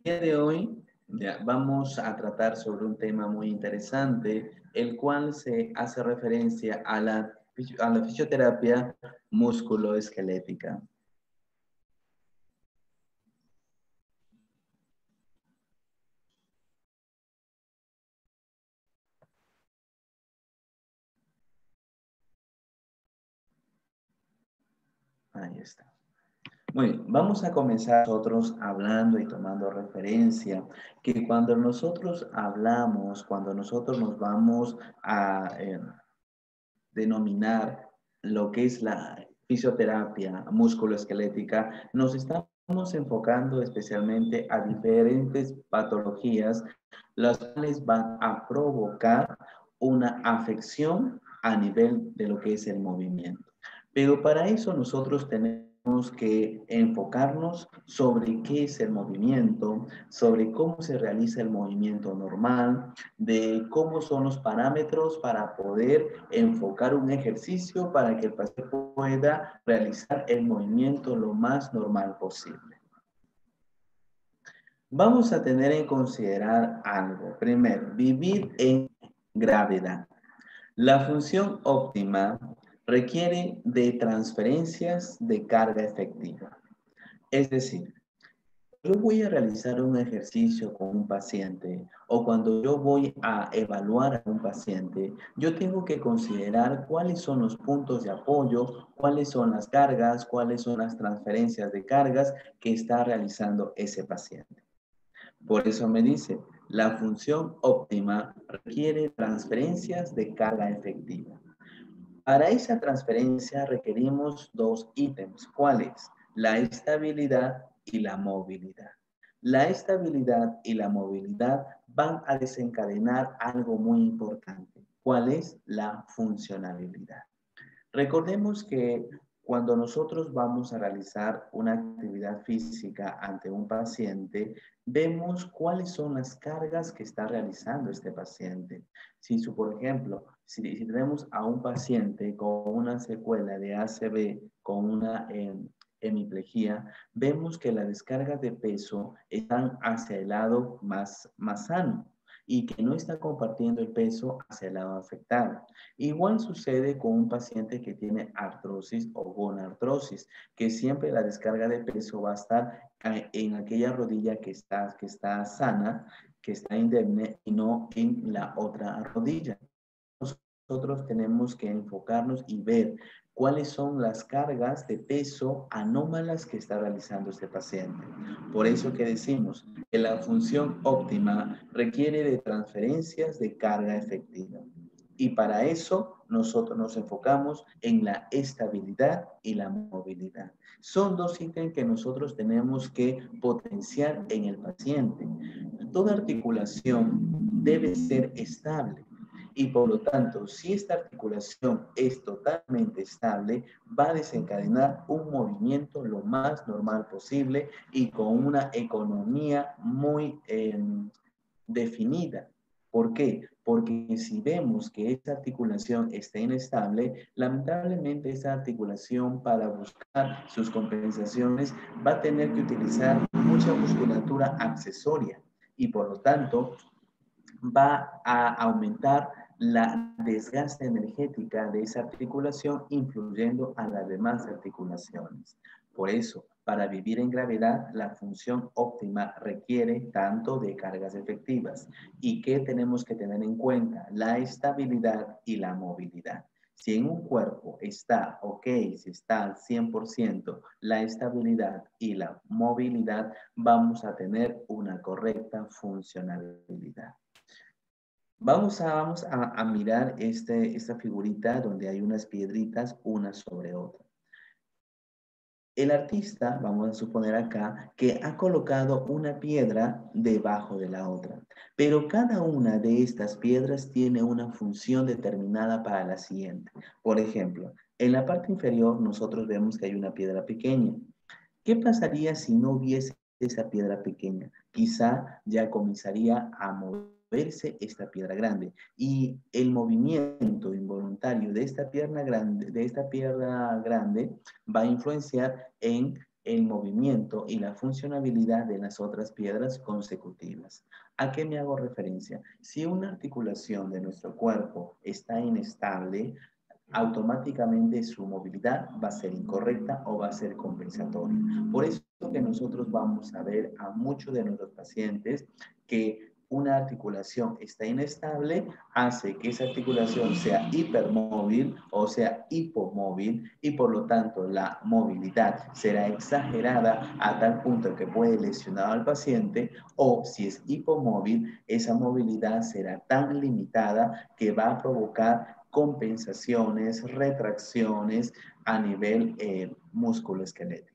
día de hoy vamos a tratar sobre un tema muy interesante, el cual se hace referencia a la fisioterapia musculoesquelética. Ahí está. Muy bien, vamos a comenzar nosotros hablando y tomando referencia que cuando nosotros hablamos, cuando nosotros nos vamos a denominar lo que es la fisioterapia musculoesquelética, nos estamos enfocando especialmente a diferentes patologías, las cuales van a provocar una afección a nivel de lo que es el movimiento. Pero para eso nosotros tenemos que enfocarnos sobre qué es el movimiento, sobre cómo se realiza el movimiento normal, de cómo son los parámetros para poder enfocar un ejercicio para que el paciente pueda realizar el movimiento lo más normal posible. Vamos a tener en considerar algo. Primero, vivir en gravedad. La función óptima requiere de transferencias de carga efectiva. Es decir, yo voy a realizar un ejercicio con un paciente o cuando yo voy a evaluar a un paciente, yo tengo que considerar cuáles son los puntos de apoyo, cuáles son las cargas, cuáles son las transferencias de cargas que está realizando ese paciente. Por eso me dice, la función óptima requiere transferencias de carga efectiva. Para esa transferencia requerimos dos ítems. ¿Cuáles? La estabilidad y la movilidad. La estabilidad y la movilidad van a desencadenar algo muy importante. ¿Cuál es? La funcionalidad. Recordemos que cuando nosotros vamos a realizar una actividad física ante un paciente, vemos cuáles son las cargas que está realizando este paciente. Por ejemplo, si tenemos a un paciente con una secuela de ACV, con una hemiplegia, vemos que las descargas de peso están hacia el lado más sano y que no está compartiendo el peso hacia el lado afectado. Igual sucede con un paciente que tiene artrosis o gonartrosis, que siempre la descarga de peso va a estar en aquella rodilla que está sana, que está indemne y no en la otra rodilla. Nosotros tenemos que enfocarnos y ver cuáles son las cargas de peso anómalas que está realizando este paciente. Por eso que decimos que la función óptima requiere de transferencias de carga efectiva. Y para eso nosotros nos enfocamos en la estabilidad y la movilidad. Son dos ítems que nosotros tenemos que potenciar en el paciente. Toda articulación debe ser estable. Y por lo tanto, si esta articulación es totalmente estable, va a desencadenar un movimiento lo más normal posible y con una economía muy definida. ¿Por qué? Porque si vemos que esta articulación está inestable, lamentablemente esa articulación para buscar sus compensaciones va a tener que utilizar mucha musculatura accesoria y por lo tanto va a aumentar la desgaste energética de esa articulación, influyendo a las demás articulaciones. Por eso, para vivir en gravedad, la función óptima requiere tanto de cargas efectivas. ¿Y qué tenemos que tener en cuenta? La estabilidad y la movilidad. Si en un cuerpo está ok, si está al 100%, la estabilidad y la movilidad, vamos a tener una correcta funcionalidad. Vamos a mirar esta figurita donde hay unas piedritas una sobre otra. El artista, vamos a suponer acá, que ha colocado una piedra debajo de la otra, pero cada una de estas piedras tiene una función determinada para la siguiente. Por ejemplo, en la parte inferior nosotros vemos que hay una piedra pequeña. ¿Qué pasaría si no hubiese esa piedra pequeña? Quizá ya comenzaría a moverse esta piedra grande y el movimiento involuntario de esta piedra grande va a influenciar en el movimiento y la funcionabilidad de las otras piedras consecutivas. ¿A qué me hago referencia? Si una articulación de nuestro cuerpo está inestable, automáticamente su movilidad va a ser incorrecta o va a ser compensatoria. Por eso que nosotros vamos a ver a muchos de nuestros pacientes que una articulación está inestable, hace que esa articulación sea hipermóvil o sea hipomóvil y por lo tanto la movilidad será exagerada a tal punto que puede lesionar al paciente, o si es hipomóvil, esa movilidad será tan limitada que va a provocar compensaciones, retracciones a nivel musculoesquelético.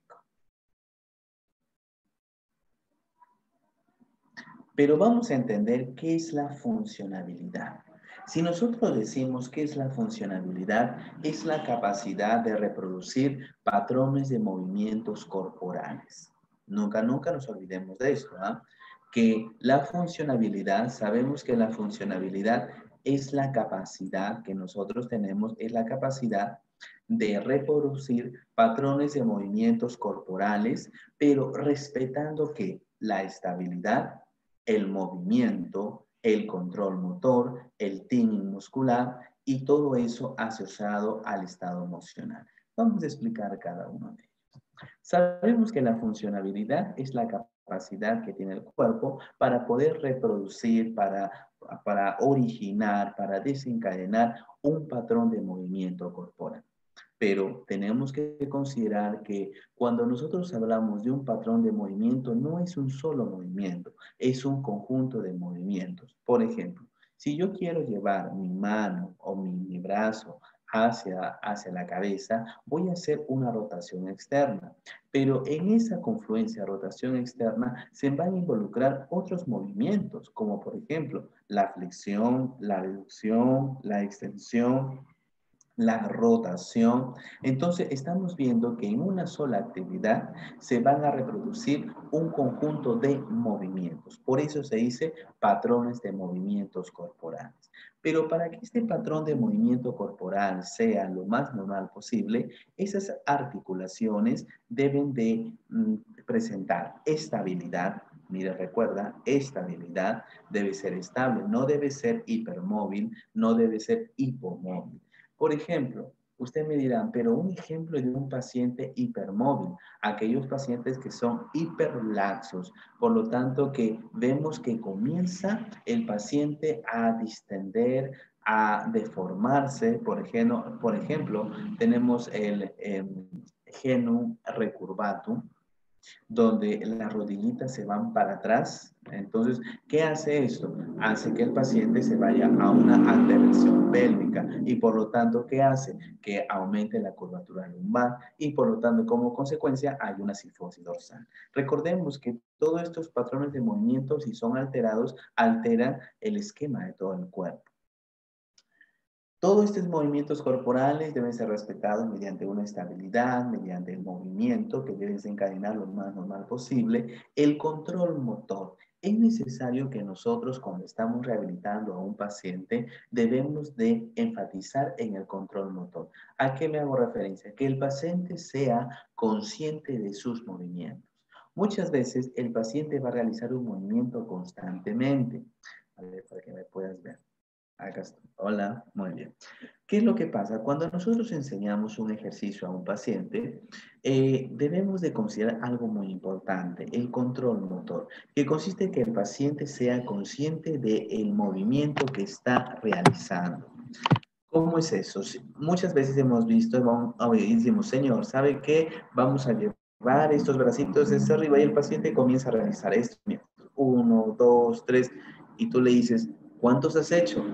Pero vamos a entender qué es la funcionabilidad. Si nosotros decimos qué es la funcionabilidad, es la capacidad de reproducir patrones de movimientos corporales. Nunca nos olvidemos de esto, ¿eh? Que la funcionabilidad, sabemos que la funcionabilidad es la capacidad que nosotros tenemos, es la capacidad de reproducir patrones de movimientos corporales, pero respetando que la estabilidad, el movimiento, el control motor, el timing muscular y todo eso asociado al estado emocional. Vamos a explicar cada uno de ellos. Sabemos que la funcionabilidad es la capacidad que tiene el cuerpo para poder reproducir, para originar, para desencadenar un patrón de movimiento corporal. Pero tenemos que considerar que cuando nosotros hablamos de un patrón de movimiento, no es un solo movimiento, es un conjunto de movimientos. Por ejemplo, si yo quiero llevar mi mano o mi brazo hacia la cabeza, voy a hacer una rotación externa. Pero en esa confluencia, rotación externa, se van a involucrar otros movimientos, como por ejemplo la flexión, la reducción, la extensión, la rotación. Entonces, estamos viendo que en una sola actividad se van a reproducir un conjunto de movimientos. Por eso se dice patrones de movimientos corporales. Pero para que este patrón de movimiento corporal sea lo más normal posible, esas articulaciones deben de presentar estabilidad. Mire, recuerda, estabilidad debe ser estable, no debe ser hipermóvil, no debe ser hipomóvil. Por ejemplo, usted me dirá, pero un ejemplo de un paciente hipermóvil, aquellos pacientes que son hiperlaxos, por lo tanto que vemos que comienza el paciente a distender, a deformarse, por ejemplo tenemos el genu recurvatum, donde las rodillitas se van para atrás. Entonces, ¿qué hace esto? Hace que el paciente se vaya a una anteversión pélvica y por lo tanto, ¿qué hace? Que aumente la curvatura lumbar y por lo tanto, como consecuencia, hay una cifosis dorsal. Recordemos que todos estos patrones de movimiento, si son alterados, alteran el esquema de todo el cuerpo. Todos estos movimientos corporales deben ser respetados mediante una estabilidad, mediante el movimiento que debe desencadenar lo más normal posible. El control motor. Es necesario que nosotros cuando estamos rehabilitando a un paciente debemos de enfatizar en el control motor. ¿A qué me hago referencia? Que el paciente sea consciente de sus movimientos. Muchas veces el paciente va a realizar un movimiento constantemente. A ver, para que me puedas ver. Acá está. Hola, muy bien. ¿Qué es lo que pasa? Cuando nosotros enseñamos un ejercicio a un paciente, debemos de considerar algo muy importante, el control motor, que consiste en que el paciente sea consciente del movimiento que está realizando. ¿Cómo es eso? Muchas veces hemos visto y decimos, señor, ¿sabe qué? Vamos a llevar estos bracitos hacia arriba y el paciente comienza a realizar esto. 1, 2, 3, y tú le dices, ¿cuántos has hecho?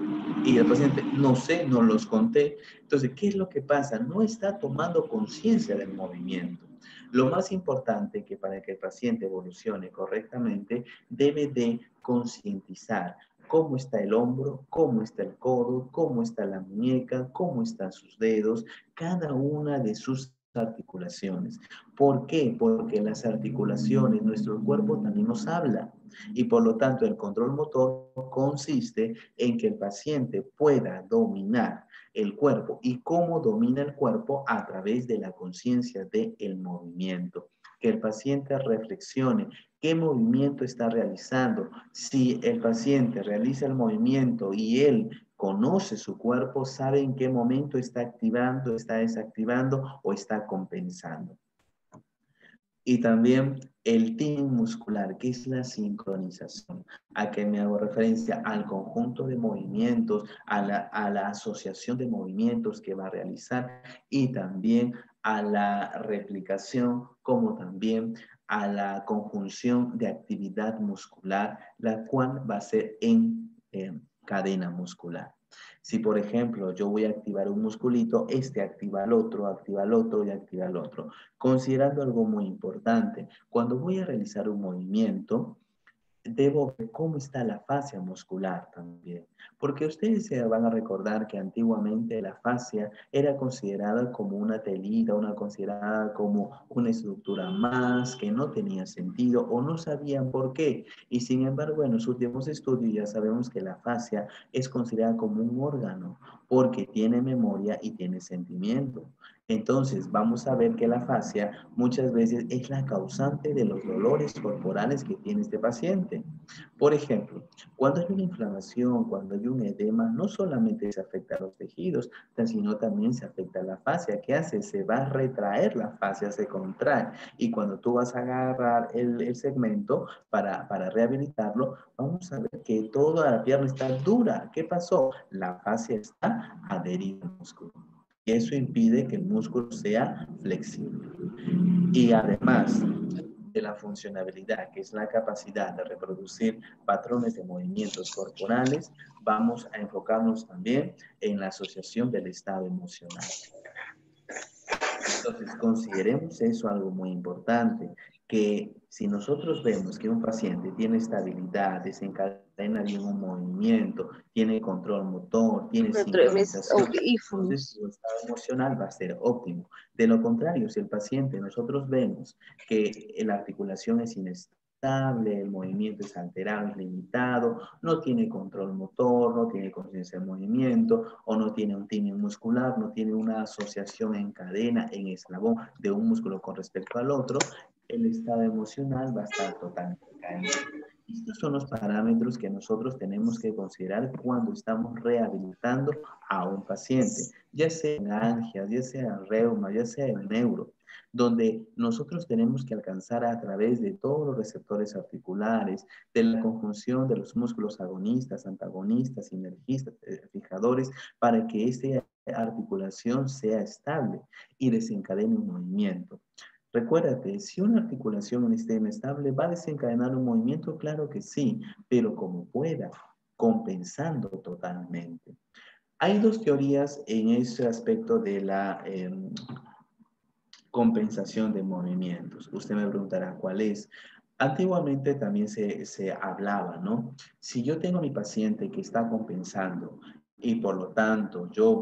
Y el paciente, no sé, no los conté. Entonces, ¿qué es lo que pasa? No está tomando conciencia del movimiento. Lo más importante que para que el paciente evolucione correctamente, debe de concientizar cómo está el hombro, cómo está el codo, cómo está la muñeca, cómo están sus dedos, cada una de sus articulaciones. ¿Por qué? Porque las articulaciones, nuestro cuerpo también nos habla y por lo tanto el control motor consiste en que el paciente pueda dominar el cuerpo. ¿Y cómo domina el cuerpo? A través de la conciencia del movimiento. que el paciente reflexione qué movimiento está realizando. Si el paciente realiza el movimiento y él conoce su cuerpo, sabe en qué momento está activando, está desactivando o está compensando. Y también el timing muscular, que es la sincronización. ¿A qué me hago referencia? Al conjunto de movimientos, a la asociación de movimientos que va a realizar y también a la replicación, como también a la conjunción de actividad muscular, la cual va a ser en cadena muscular. Si, por ejemplo, yo voy a activar un musculito, este activa el otro y activa el otro. Considerando algo muy importante, cuando voy a realizar un movimiento, debo ver cómo está la fascia muscular también, porque ustedes se van a recordar que antiguamente la fascia era considerada como una telita, una considerada como una estructura más que no tenía sentido o no sabían por qué. Y sin embargo, en los últimos estudios ya sabemos que la fascia es considerada como un órgano porque tiene memoria y tiene sentimiento. Entonces, vamos a ver que la fascia muchas veces es la causante de los dolores corporales que tiene este paciente. Por ejemplo, cuando hay una inflamación, cuando hay un edema, no solamente se afecta a los tejidos, sino también se afecta a la fascia. ¿Qué hace? Se va a retraer la fascia, se contrae. Y cuando tú vas a agarrar el segmento para rehabilitarlo, vamos a ver que toda la pierna está dura. ¿Qué pasó? La fascia está adherida al músculo. Y eso impide que el músculo sea flexible. Y además de la funcionabilidad, que es la capacidad de reproducir patrones de movimientos corporales, vamos a enfocarnos también en la asociación del estado emocional. Entonces, consideremos eso algo muy importante, que si nosotros vemos que un paciente tiene estabilidad, desencadena bien un movimiento, tiene control motor, tiene sincronización, entonces su estado emocional va a ser óptimo. De lo contrario, si el paciente nosotros vemos que la articulación es inestable, el movimiento es alterado, es limitado, no tiene control motor, no tiene conciencia de movimiento o no tiene un timing muscular, no tiene una asociación en cadena, en eslabón de un músculo con respecto al otro, el estado emocional va a estar totalmente caído. Estos son los parámetros que nosotros tenemos que considerar cuando estamos rehabilitando a un paciente, ya sea en angias, ya sea en reuma, ya sea en neuro, donde nosotros tenemos que alcanzar a través de todos los receptores articulares, de la conjunción de los músculos agonistas, antagonistas, sinergistas, fijadores, para que esta articulación sea estable y desencadene un movimiento. Recuérdate, si una articulación esté inestable, ¿va a desencadenar un movimiento? Claro que sí, pero como pueda, compensando totalmente. Hay dos teorías en ese aspecto de la compensación de movimientos. Usted me preguntará cuál es. Antiguamente también se hablaba, ¿no? Si yo tengo a mi paciente que está compensando y por lo tanto yo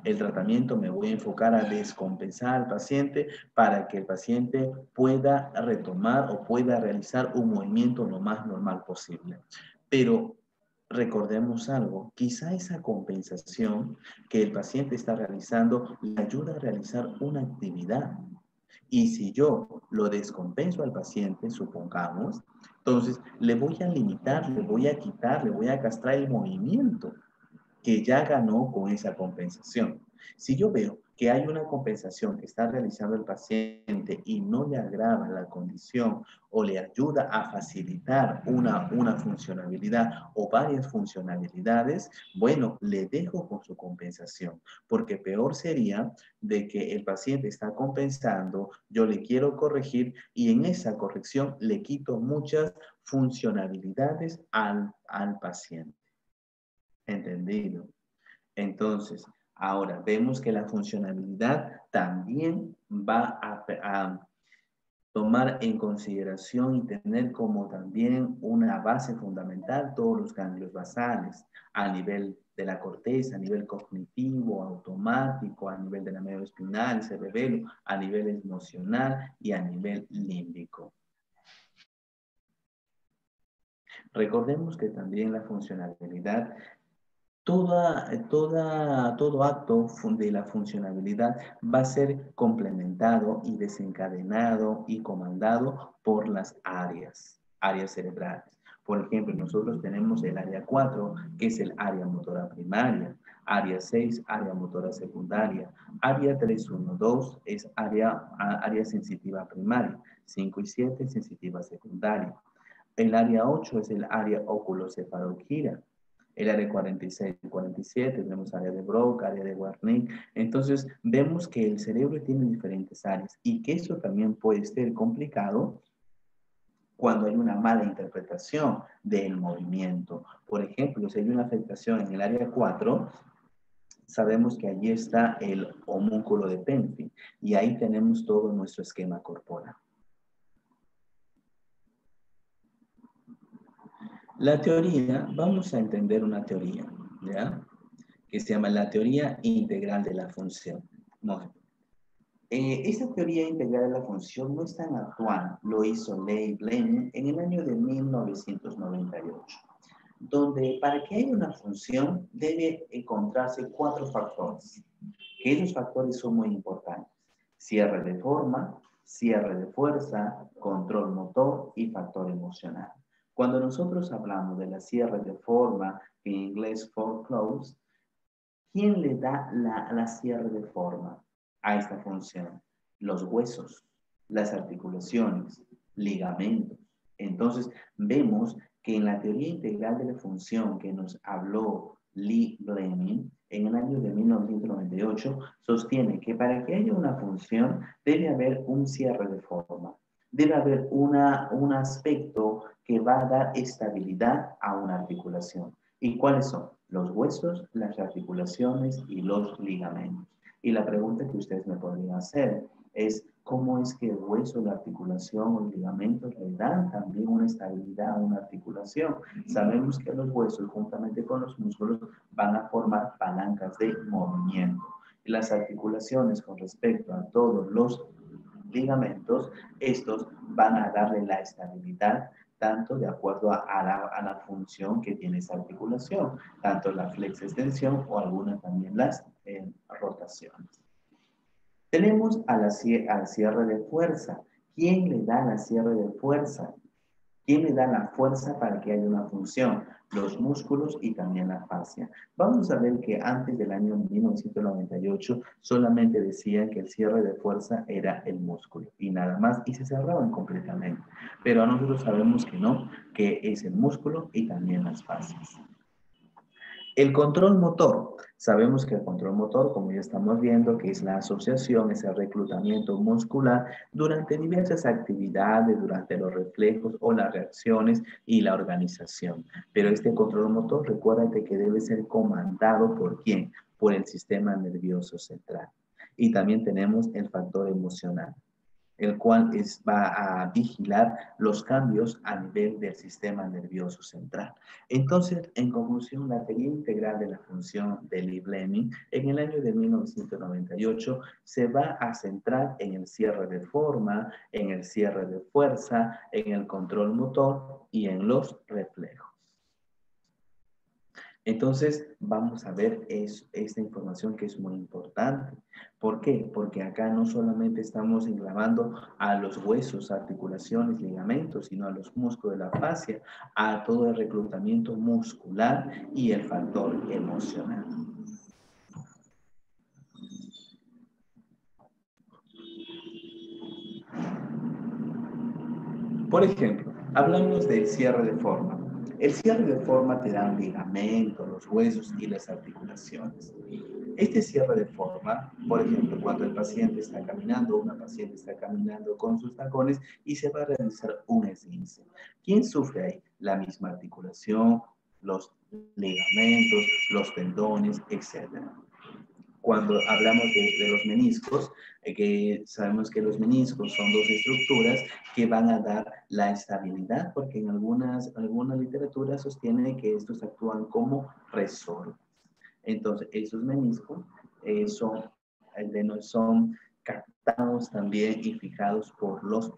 el tratamiento me voy a enfocar a descompensar al paciente para que el paciente pueda retomar o pueda realizar un movimiento lo más normal posible. Pero recordemos algo, quizá esa compensación que el paciente está realizando le ayuda a realizar una actividad. Y si yo lo descompenso al paciente, supongamos, entonces le voy a limitar, le voy a quitar, le voy a castrar el movimiento que ya ganó con esa compensación. Si yo veo que hay una compensación que está realizando el paciente y no le agrava la condición o le ayuda a facilitar una funcionalidad o varias funcionalidades, bueno, le dejo con su compensación, porque peor sería de que el paciente está compensando, yo le quiero corregir y en esa corrección le quito muchas funcionalidades al paciente. ¿Entendido? Entonces, ahora vemos que la funcionalidad también va a tomar en consideración y tener como también una base fundamental todos los ganglios basales a nivel de la corteza, a nivel cognitivo, automático, a nivel de la médula espinal, cerebelo, a nivel emocional y a nivel límbico. Recordemos que también la funcionalidad Todo acto de la funcionalidad va a ser complementado y desencadenado y comandado por las áreas cerebrales. Por ejemplo, nosotros tenemos el área 4, que es el área motora primaria, área 6, área motora secundaria, área 312 es área sensitiva primaria, 5 y 7 sensitiva secundaria. El área 8 es el área oculocefalogira. El área 46 y 47, tenemos área de Broca, área de Wernicke. Entonces, vemos que el cerebro tiene diferentes áreas y que eso también puede ser complicado cuando hay una mala interpretación del movimiento. Por ejemplo, si hay una afectación en el área 4, sabemos que allí está el homúnculo de Penfield y ahí tenemos todo nuestro esquema corporal. La teoría, vamos a entender una teoría, ¿ya? Que se llama la teoría integral de la función. No. Esta teoría integral de la función no es tan actual, lo hizo Leigh Bleming en el año de 1998, donde para que haya una función debe encontrarse 4 factores, que esos factores son muy importantes: cierre de forma, cierre de fuerza, control motor y factor emocional. Cuando nosotros hablamos de la cierre de forma, en inglés foreclose, ¿quién le da la cierre de forma a esta función? Los huesos, las articulaciones, ligamentos. Entonces, vemos que en la teoría integral de la función que nos habló Leigh Bleming en el año de 1998, sostiene que para que haya una función debe haber un cierre de forma. Debe haber un aspecto que va a dar estabilidad a una articulación. ¿Y cuáles son? Los huesos, las articulaciones y los ligamentos. Y la pregunta que ustedes me podrían hacer es, ¿cómo es que el hueso, la articulación o el ligamento le dan también una estabilidad a una articulación? Sabemos que los huesos, juntamente con los músculos, van a formar palancas de movimiento. Y las articulaciones, con respecto a todos los ligamentos, estos van a darle la estabilidad tanto de acuerdo a la función que tiene esa articulación, tanto la flex-extensión o algunas también las rotaciones. Tenemos al cierre de fuerza. ¿Quién le da la cierre de fuerza? ¿Quién le da la fuerza para que haya una función? Los músculos y también la fascia. Vamos a ver que antes del año 1998 solamente decían que el cierre de fuerza era el músculo y nada más, y se cerraban completamente. Pero nosotros sabemos que no, que es el músculo y también las fascias. El control motor. Sabemos que el control motor, como ya estamos viendo, que es la asociación, es el reclutamiento muscular durante diversas actividades, durante los reflejos o las reacciones y la organización. Pero este control motor, recuérdate que debe ser comandado ¿por quién? Por el sistema nervioso central. Y también tenemos el factor emocional, el cual va a vigilar los cambios a nivel del sistema nervioso central. Entonces, en conclusión, la teoría integral de la función de Leigh Bleming en el año de 1998 se va a centrar en el cierre de forma, en el cierre de fuerza, en el control motor y en los reflejos. Entonces, vamos a ver esta información que es muy importante. ¿Por qué? Porque acá no solamente estamos englobando a los huesos, articulaciones, ligamentos, sino a los músculos de la fascia, a todo el reclutamiento muscular y el factor emocional. Por ejemplo, hablamos del cierre de forma. El cierre de forma te da un ligamento, los huesos y las articulaciones. Este cierre de forma, por ejemplo, cuando el paciente está caminando, una paciente está caminando con sus tacones y se va a realizar un esguince. ¿Quién sufre ahí? La misma articulación, los ligamentos, los tendones, etc. Cuando hablamos de los meniscos, que sabemos que los meniscos son dos estructuras que van a dar la estabilidad, porque en alguna literatura sostiene que estos actúan como resortes. Entonces, esos meniscos son captados también y fijados por los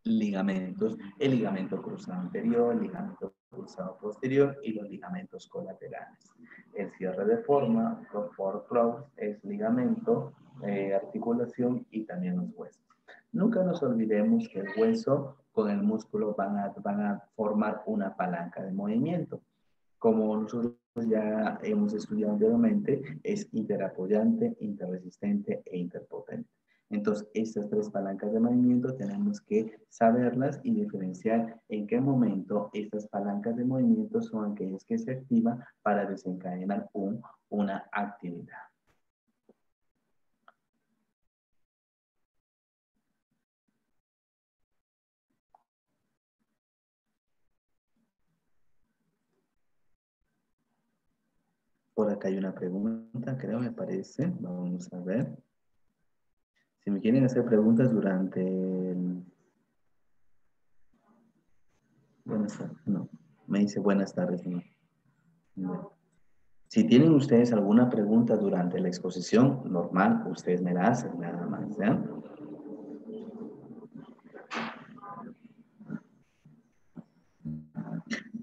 ligamentos, el ligamento cruzado anterior, el ligamento cruzado posterior y los ligamentos colaterales. El cierre de forma, for close, es ligamento, articulación y también los huesos. Nunca nos olvidemos que el hueso con el músculo van a formar una palanca de movimiento. Como nosotros ya hemos estudiado anteriormente, es interapoyante, interresistente e interpotente. Entonces, estas tres palancas de movimiento tenemos que saberlas y diferenciar en qué momento estas palancas de movimiento son aquellas que se activan para desencadenar una actividad. Por acá hay una pregunta, creo, me parece. Vamos a ver. Si me quieren hacer preguntas durante el... Buenas tardes, no. Me dice buenas tardes, no. No. Si tienen ustedes alguna pregunta durante la exposición, normal, ustedes me la hacen nada más, ¿ya?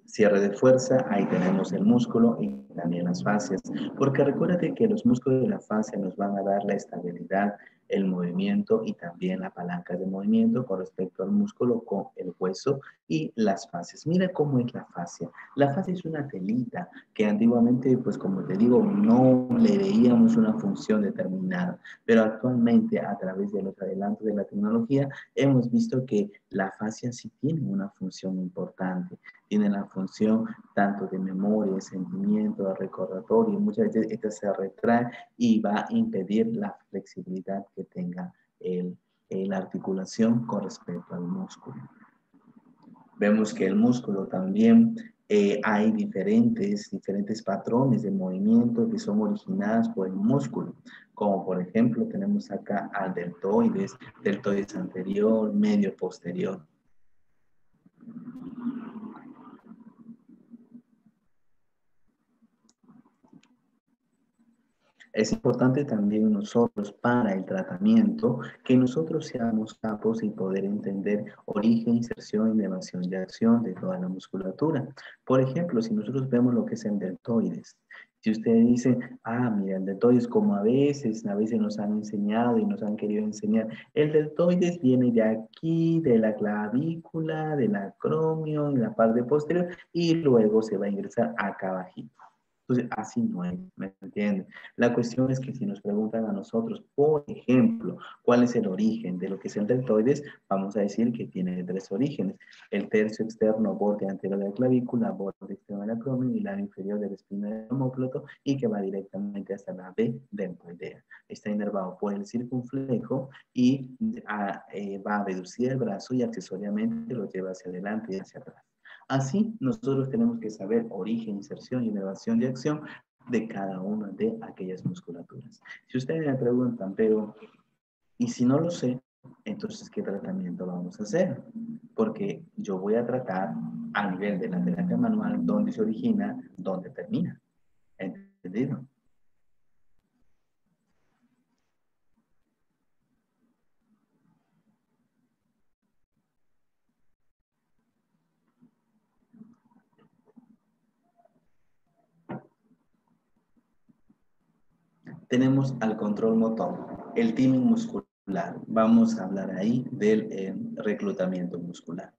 Cierre de fuerza, ahí tenemos el músculo y también las fascias, porque recuérdate que los músculos de la fascia nos van a dar la estabilidad, el movimiento y también la palanca de movimiento con respecto al músculo, con el hueso y las fascias. Mira cómo es la fascia. La fascia es una telita que antiguamente, pues como te digo, no le veíamos una función determinada, pero actualmente a través de los adelantos de la tecnología hemos visto que la fascia sí tiene una función importante. Tiene la función tanto de memoria, de sentimiento, de recordatorio. Muchas veces esta se retrae y va a impedir la flexibilidad que tenga la articulación con respecto al músculo. Vemos que el músculo también hay diferentes patrones de movimiento que son originados por el músculo, como por ejemplo tenemos acá al deltoides anterior, medio, posterior. Es importante también nosotros para el tratamiento que nosotros seamos capaces y poder entender origen, inserción, inervación y acción de toda la musculatura. Por ejemplo, si nosotros vemos lo que es el deltoides, si ustedes dicen, ah, mira, el deltoides como a veces nos han enseñado y nos han querido enseñar, el deltoides viene de aquí, de la clavícula, del acromio, en la parte posterior, y luego se va a ingresar acá abajito. Entonces, así no es, ¿me entienden? La cuestión es que si nos preguntan a nosotros, por ejemplo, cuál es el origen de lo que es el deltoides, vamos a decir que tiene tres orígenes. El tercio externo, borde anterior de la clavícula, borde externo del acromio y lado inferior de la espina del omóplato y que va directamente hasta la B deltoidea. Está inervado por el circunflejo y va a reducir el brazo y accesoriamente lo lleva hacia adelante y hacia atrás. Así, nosotros tenemos que saber origen, inserción y inervación de acción de cada una de aquellas musculaturas. Si ustedes me preguntan, pero, ¿y si no lo sé? Entonces, ¿qué tratamiento vamos a hacer? Porque yo voy a tratar a nivel de la terapia manual dónde se origina, dónde termina. ¿Entendido? Tenemos al control motor, el timing muscular. Vamos a hablar ahí del reclutamiento muscular.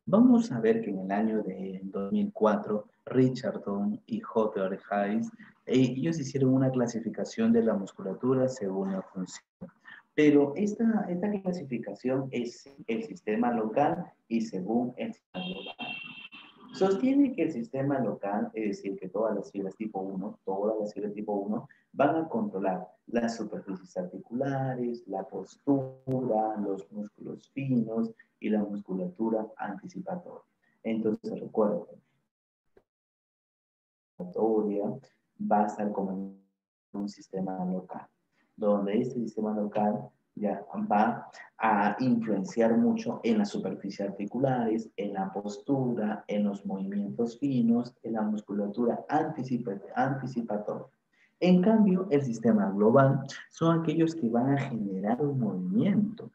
Vamos a ver que en el año de 2004, Richardson y J. Hayes, ellos hicieron una clasificación de la musculatura según la función. Pero esta clasificación es el sistema local y según el sistema global. Sostiene que el sistema local, es decir, que todas las fibras tipo 1, van a controlar las superficies articulares, la postura, los músculos finos y la musculatura anticipatoria. Entonces, recuerda, va a estar como un sistema local, donde este sistema local ya va a influenciar mucho en las superficies articulares, en la postura, en los movimientos finos, en la musculatura anticipatoria. En cambio, el sistema global son aquellos que van a generar un movimiento.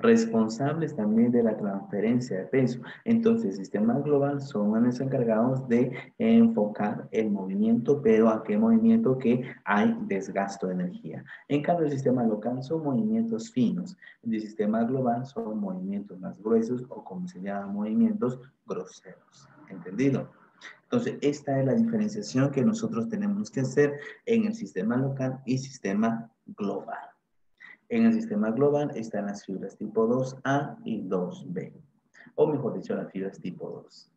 responsables también de la transferencia de peso. Entonces, el sistema global son los encargados de enfocar el movimiento, pero ¿a qué movimiento? Que hay desgasto de energía. En cambio, el sistema local son movimientos finos. El sistema global son movimientos más gruesos o como se llaman movimientos groseros. ¿Entendido? Entonces, esta es la diferenciación que nosotros tenemos que hacer en el sistema local y sistema global. En el sistema global están las fibras tipo 2A y 2B, o mejor dicho, las fibras tipo 2.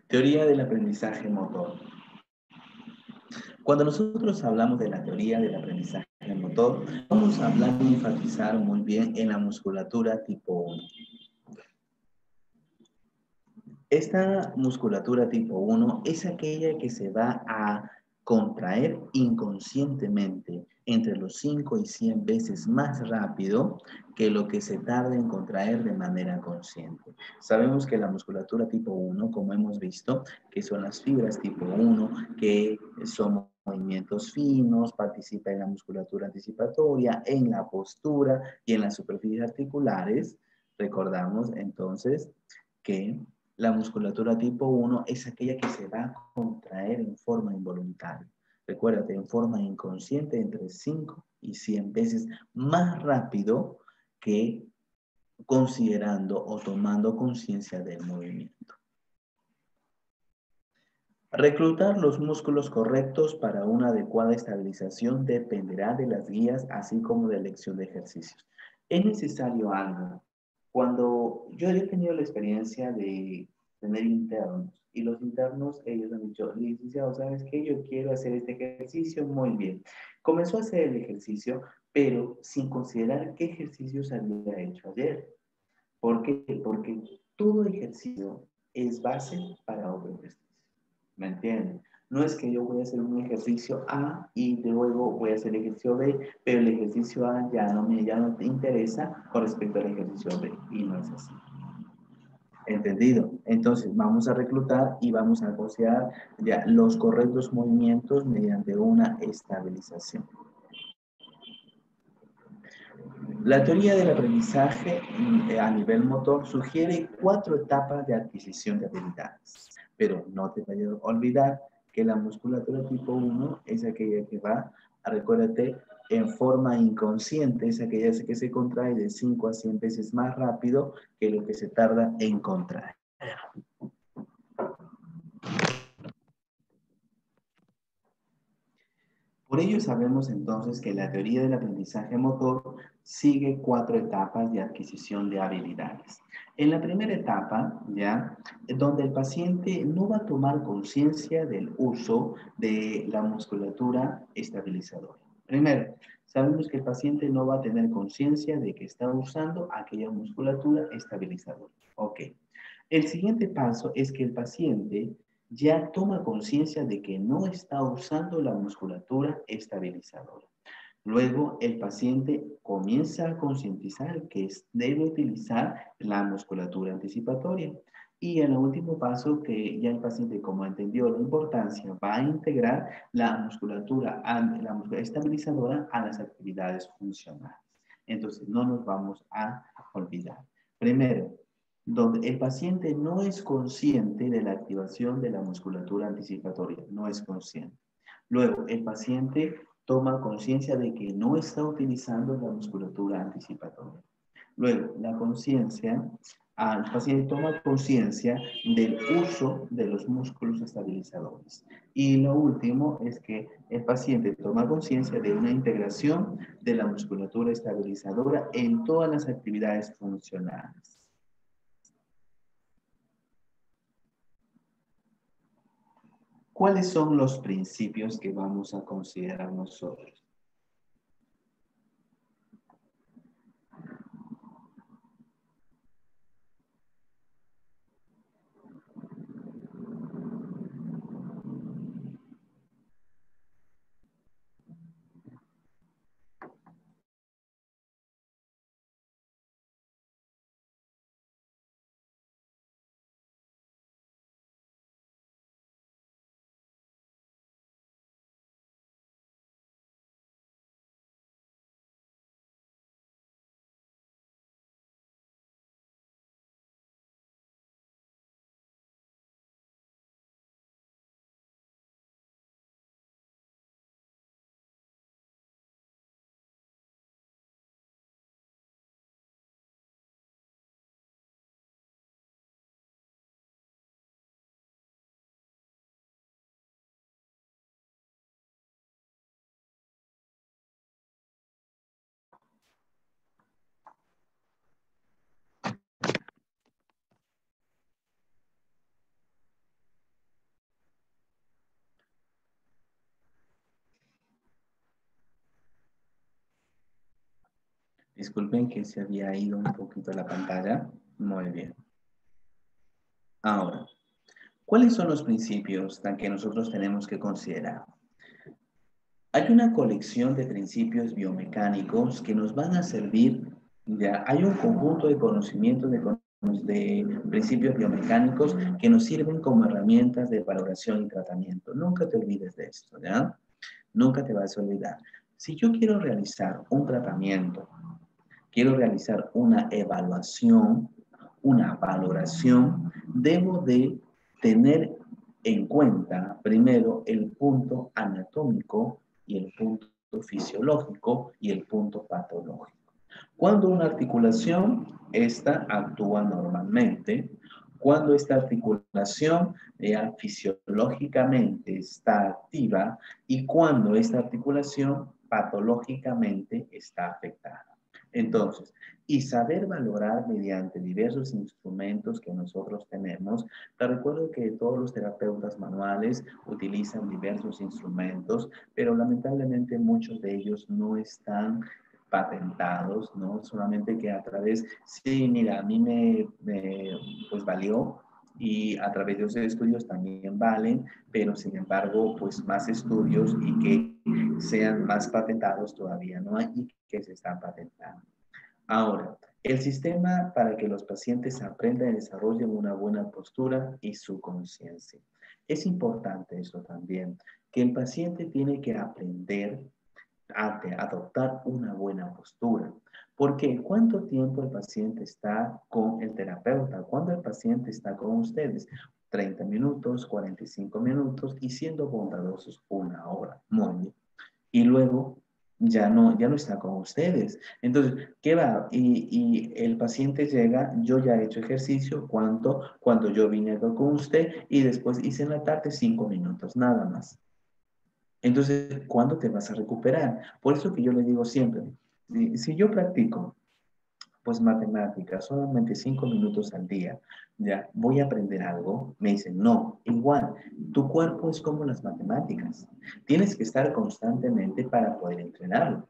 Teoría del aprendizaje motor. Cuando nosotros hablamos de la teoría del aprendizaje motor, vamos a hablar y enfatizar muy bien en la musculatura tipo 1. Esta musculatura tipo 1 es aquella que se va a contraer inconscientemente entre los 5 y 100 veces más rápido que lo que se tarda en contraer de manera consciente. Sabemos que la musculatura tipo 1, como hemos visto, que son las fibras tipo 1, que son movimientos finos, participa en la musculatura anticipatoria, en la postura y en las superficies articulares. Recordamos entonces que la musculatura tipo 1 es aquella que se va a contraer en forma involuntaria. Recuérdate, en forma inconsciente entre 5 y 100 veces más rápido que considerando o tomando conciencia del movimiento. Reclutar los músculos correctos para una adecuada estabilización dependerá de las guías, así como de la elección de ejercicios. Es necesario algo. Cuando yo he tenido la experiencia de tener internos, y los internos, ellos han dicho, licenciado, ¿sabes qué? Yo quiero hacer este ejercicio, muy bien. Comenzó a hacer el ejercicio, pero sin considerar qué ejercicios había hecho ayer. ¿Por qué? Porque todo ejercicio es base para otro ejercicio. ¿Me entienden? No es que yo voy a hacer un ejercicio A y luego voy a hacer el ejercicio B, pero el ejercicio A ya no te interesa con respecto al ejercicio B. Y no es así. ¿Entendido? Entonces vamos a reclutar y vamos a asociar ya los correctos movimientos mediante una estabilización. La teoría del aprendizaje a nivel motor sugiere 4 etapas de adquisición de habilidades, pero no te vayas a olvidar que la musculatura tipo 1 es aquella que va, recuérdate, en forma inconsciente, es aquella que se contrae de 5 a 100 veces más rápido que lo que se tarda en contraer. Por ello sabemos entonces que la teoría del aprendizaje motor sigue 4 etapas de adquisición de habilidades. En la primera etapa, ya, donde el paciente no va a tomar conciencia del uso de la musculatura estabilizadora. Primero, sabemos que el paciente no va a tener conciencia de que está usando aquella musculatura estabilizadora. Ok. El siguiente paso es que el paciente ya toma conciencia de que no está usando la musculatura estabilizadora. Luego, el paciente comienza a concientizar que debe utilizar la musculatura anticipatoria. Y en el último paso, que ya el paciente, como entendió la importancia, va a integrar la musculatura estabilizadora a las actividades funcionales. Entonces, no nos vamos a olvidar. Primero, donde el paciente no es consciente de la activación de la musculatura anticipatoria, no es consciente. Luego, el paciente toma conciencia de que no está utilizando la musculatura anticipatoria. Luego, la conciencia, el paciente toma conciencia del uso de los músculos estabilizadores. Y lo último es que el paciente toma conciencia de una integración de la musculatura estabilizadora en todas las actividades funcionales. ¿Cuáles son los principios que vamos a considerar nosotros? Disculpen que se había ido un poquito la pantalla. Muy bien. Ahora, ¿cuáles son los principios que nosotros tenemos que considerar? Hay una colección de principios biomecánicos que nos van a servir, ya hay un conjunto de conocimientos de principios biomecánicos que nos sirven como herramientas de valoración y tratamiento. Nunca te olvides de esto, ¿ya? Nunca te vas a olvidar. Si yo quiero realizar un tratamiento, quiero realizar una evaluación, una valoración, debo de tener en cuenta primero el punto anatómico y el punto fisiológico y el punto patológico. Cuando una articulación, esta actúa normalmente, cuando esta articulación fisiológicamente está activa y cuando esta articulación patológicamente está afectada. Entonces, y saber valorar mediante diversos instrumentos que nosotros tenemos. Te recuerdo que todos los terapeutas manuales utilizan diversos instrumentos, pero lamentablemente muchos de ellos no están patentados, ¿no? Solamente que a través, sí, mira, a mí pues valió y a través de esos estudios también valen, pero sin embargo, pues más estudios y que sean más patentados todavía no hay y que se están patentando. Ahora, el sistema para que los pacientes aprendan y desarrollen una buena postura y su conciencia. Es importante eso también, que el paciente tiene que aprender a adoptar una buena postura. Porque ¿cuánto tiempo el paciente está con el terapeuta? ¿Cuándo el paciente está con ustedes? 30 minutos, 45 minutos y siendo bondadosos una hora. Muy bien. Y luego ya no está con ustedes. Entonces, ¿qué va? Y el paciente llega, yo ya he hecho ejercicio, ¿cuánto? Cuando yo vine acá con usted y después hice en la tarde 5 minutos, nada más. Entonces, ¿cuándo te vas a recuperar? Por eso que yo le digo siempre, si yo practico, pues matemáticas, solamente 5 minutos al día, ya, voy a aprender algo, me dicen, no, igual, tu cuerpo es como las matemáticas, tienes que estar constantemente para poder entrenarlo.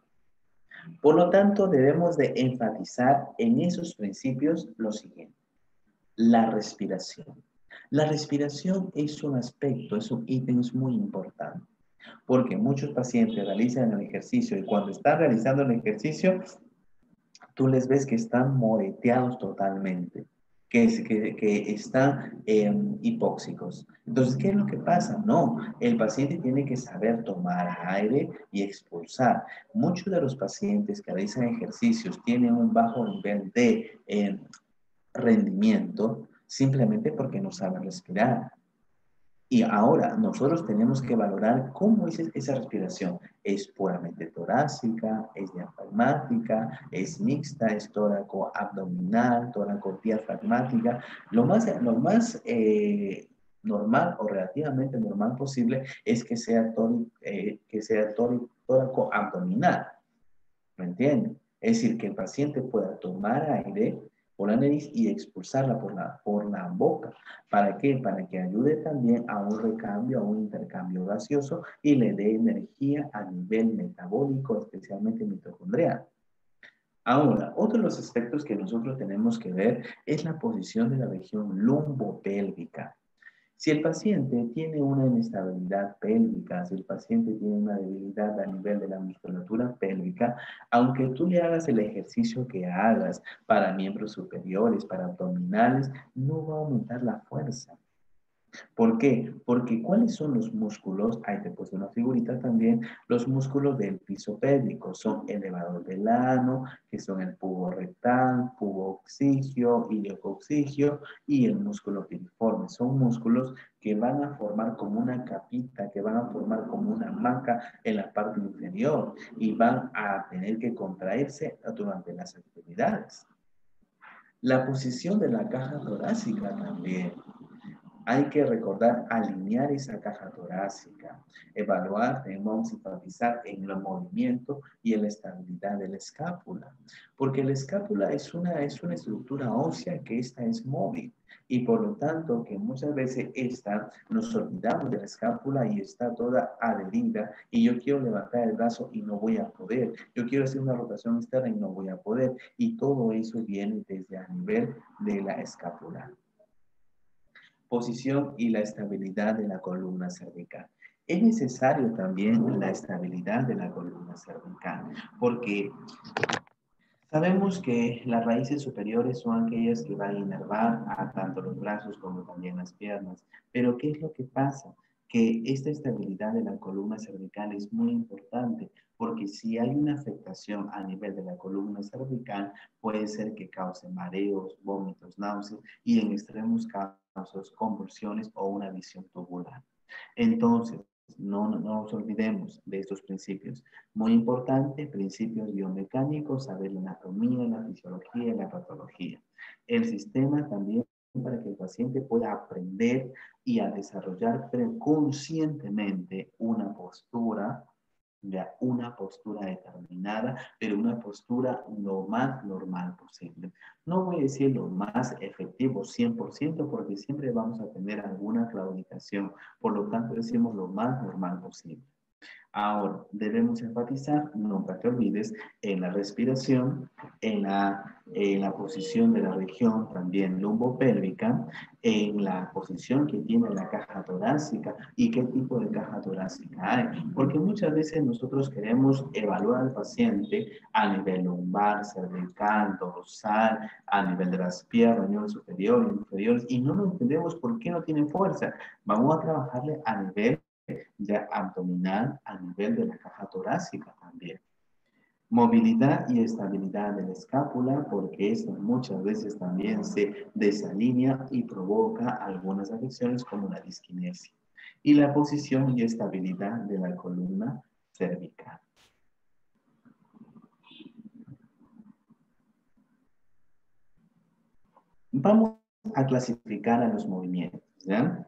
Por lo tanto, debemos de enfatizar en esos principios lo siguiente, la respiración. La respiración es un aspecto, es un ítem muy importante porque muchos pacientes realizan el ejercicio y cuando están realizando el ejercicio, tú les ves que están moreteados totalmente, que están hipóxicos. Entonces, ¿qué es lo que pasa? No, el paciente tiene que saber tomar aire y expulsar. Muchos de los pacientes que realizan ejercicios tienen un bajo nivel de rendimiento simplemente porque no saben respirar. Y ahora nosotros tenemos que valorar cómo es esa respiración. ¿Es puramente torácica? ¿Es diafragmática? ¿Es mixta? ¿Es tóraco-abdominal? ¿Tóraco-diafragmática? Lo más normal o relativamente normal posible es que sea, tóraco-abdominal. ¿Me entienden? Es decir, que el paciente pueda tomar aire por la nariz y expulsarla por la boca. ¿Para qué? Para que ayude también a un recambio, a un intercambio gaseoso y le dé energía a nivel metabólico, especialmente mitocondrial. Ahora, otro de los aspectos que nosotros tenemos que ver es la posición de la región lumbopélvica. Si el paciente tiene una inestabilidad pélvica, si el paciente tiene una debilidad a nivel de la musculatura pélvica, aunque tú le hagas el ejercicio que hagas para miembros superiores, para abdominales, no va a aumentar la fuerza. ¿Por qué? Porque ¿cuáles son los músculos? Ahí te he puesto una figurita también. Los músculos del piso pélvico son elevador del ano, que son el pubo rectal, pubo oxigio, iliocoxigio y el músculo piriforme. Son músculos que van a formar como una capita, que van a formar como una maca en la parte inferior y van a tener que contraerse durante las actividades. La posición de la caja torácica también. Hay que recordar alinear esa caja torácica, evaluar, debemos enfatizar en el movimiento y en la estabilidad de la escápula, porque la escápula es una estructura ósea que esta es móvil y por lo tanto que muchas veces esta nos olvidamos de la escápula y está toda adherida y yo quiero levantar el brazo y no voy a poder, yo quiero hacer una rotación externa y no voy a poder y todo eso viene desde a nivel de la escápula. Posición y la estabilidad de la columna cervical. Es necesario también la estabilidad de la columna cervical, porque sabemos que las raíces superiores son aquellas que van a inervar a tanto los brazos como también las piernas. Pero ¿qué es lo que pasa? Que esta estabilidad de la columna cervical es muy importante porque si hay una afectación a nivel de la columna cervical, puede ser que cause mareos, vómitos, náuseas y en extremos casos convulsiones o una visión tubular. Entonces, no nos olvidemos de estos principios. Muy importante, principios biomecánicos, saber la anatomía, la fisiología y la patología. El sistema también para que el paciente pueda aprender y a desarrollar conscientemente una postura, ya una postura determinada, pero una postura lo más normal posible. No voy a decir lo más efectivo 100% porque siempre vamos a tener alguna claudicación, por lo tanto decimos lo más normal posible. Ahora, debemos enfatizar, nunca te olvides, en la respiración, en la posición de la región también lumbopélvica, en la posición que tiene la caja torácica y qué tipo de caja torácica hay. Porque muchas veces nosotros queremos evaluar al paciente a nivel lumbar, cervical, dorsal, a nivel de las piernas, nivel superior, inferior, y no lo entendemos por qué no tiene fuerza. Vamos a trabajarle a nivel ya abdominal a nivel de la caja torácica también. Movilidad y estabilidad de la escápula, porque esto muchas veces también se desalinea y provoca algunas afecciones como la disquinesia. Y la posición y estabilidad de la columna cervical. Vamos a clasificar a los movimientos, ¿ya?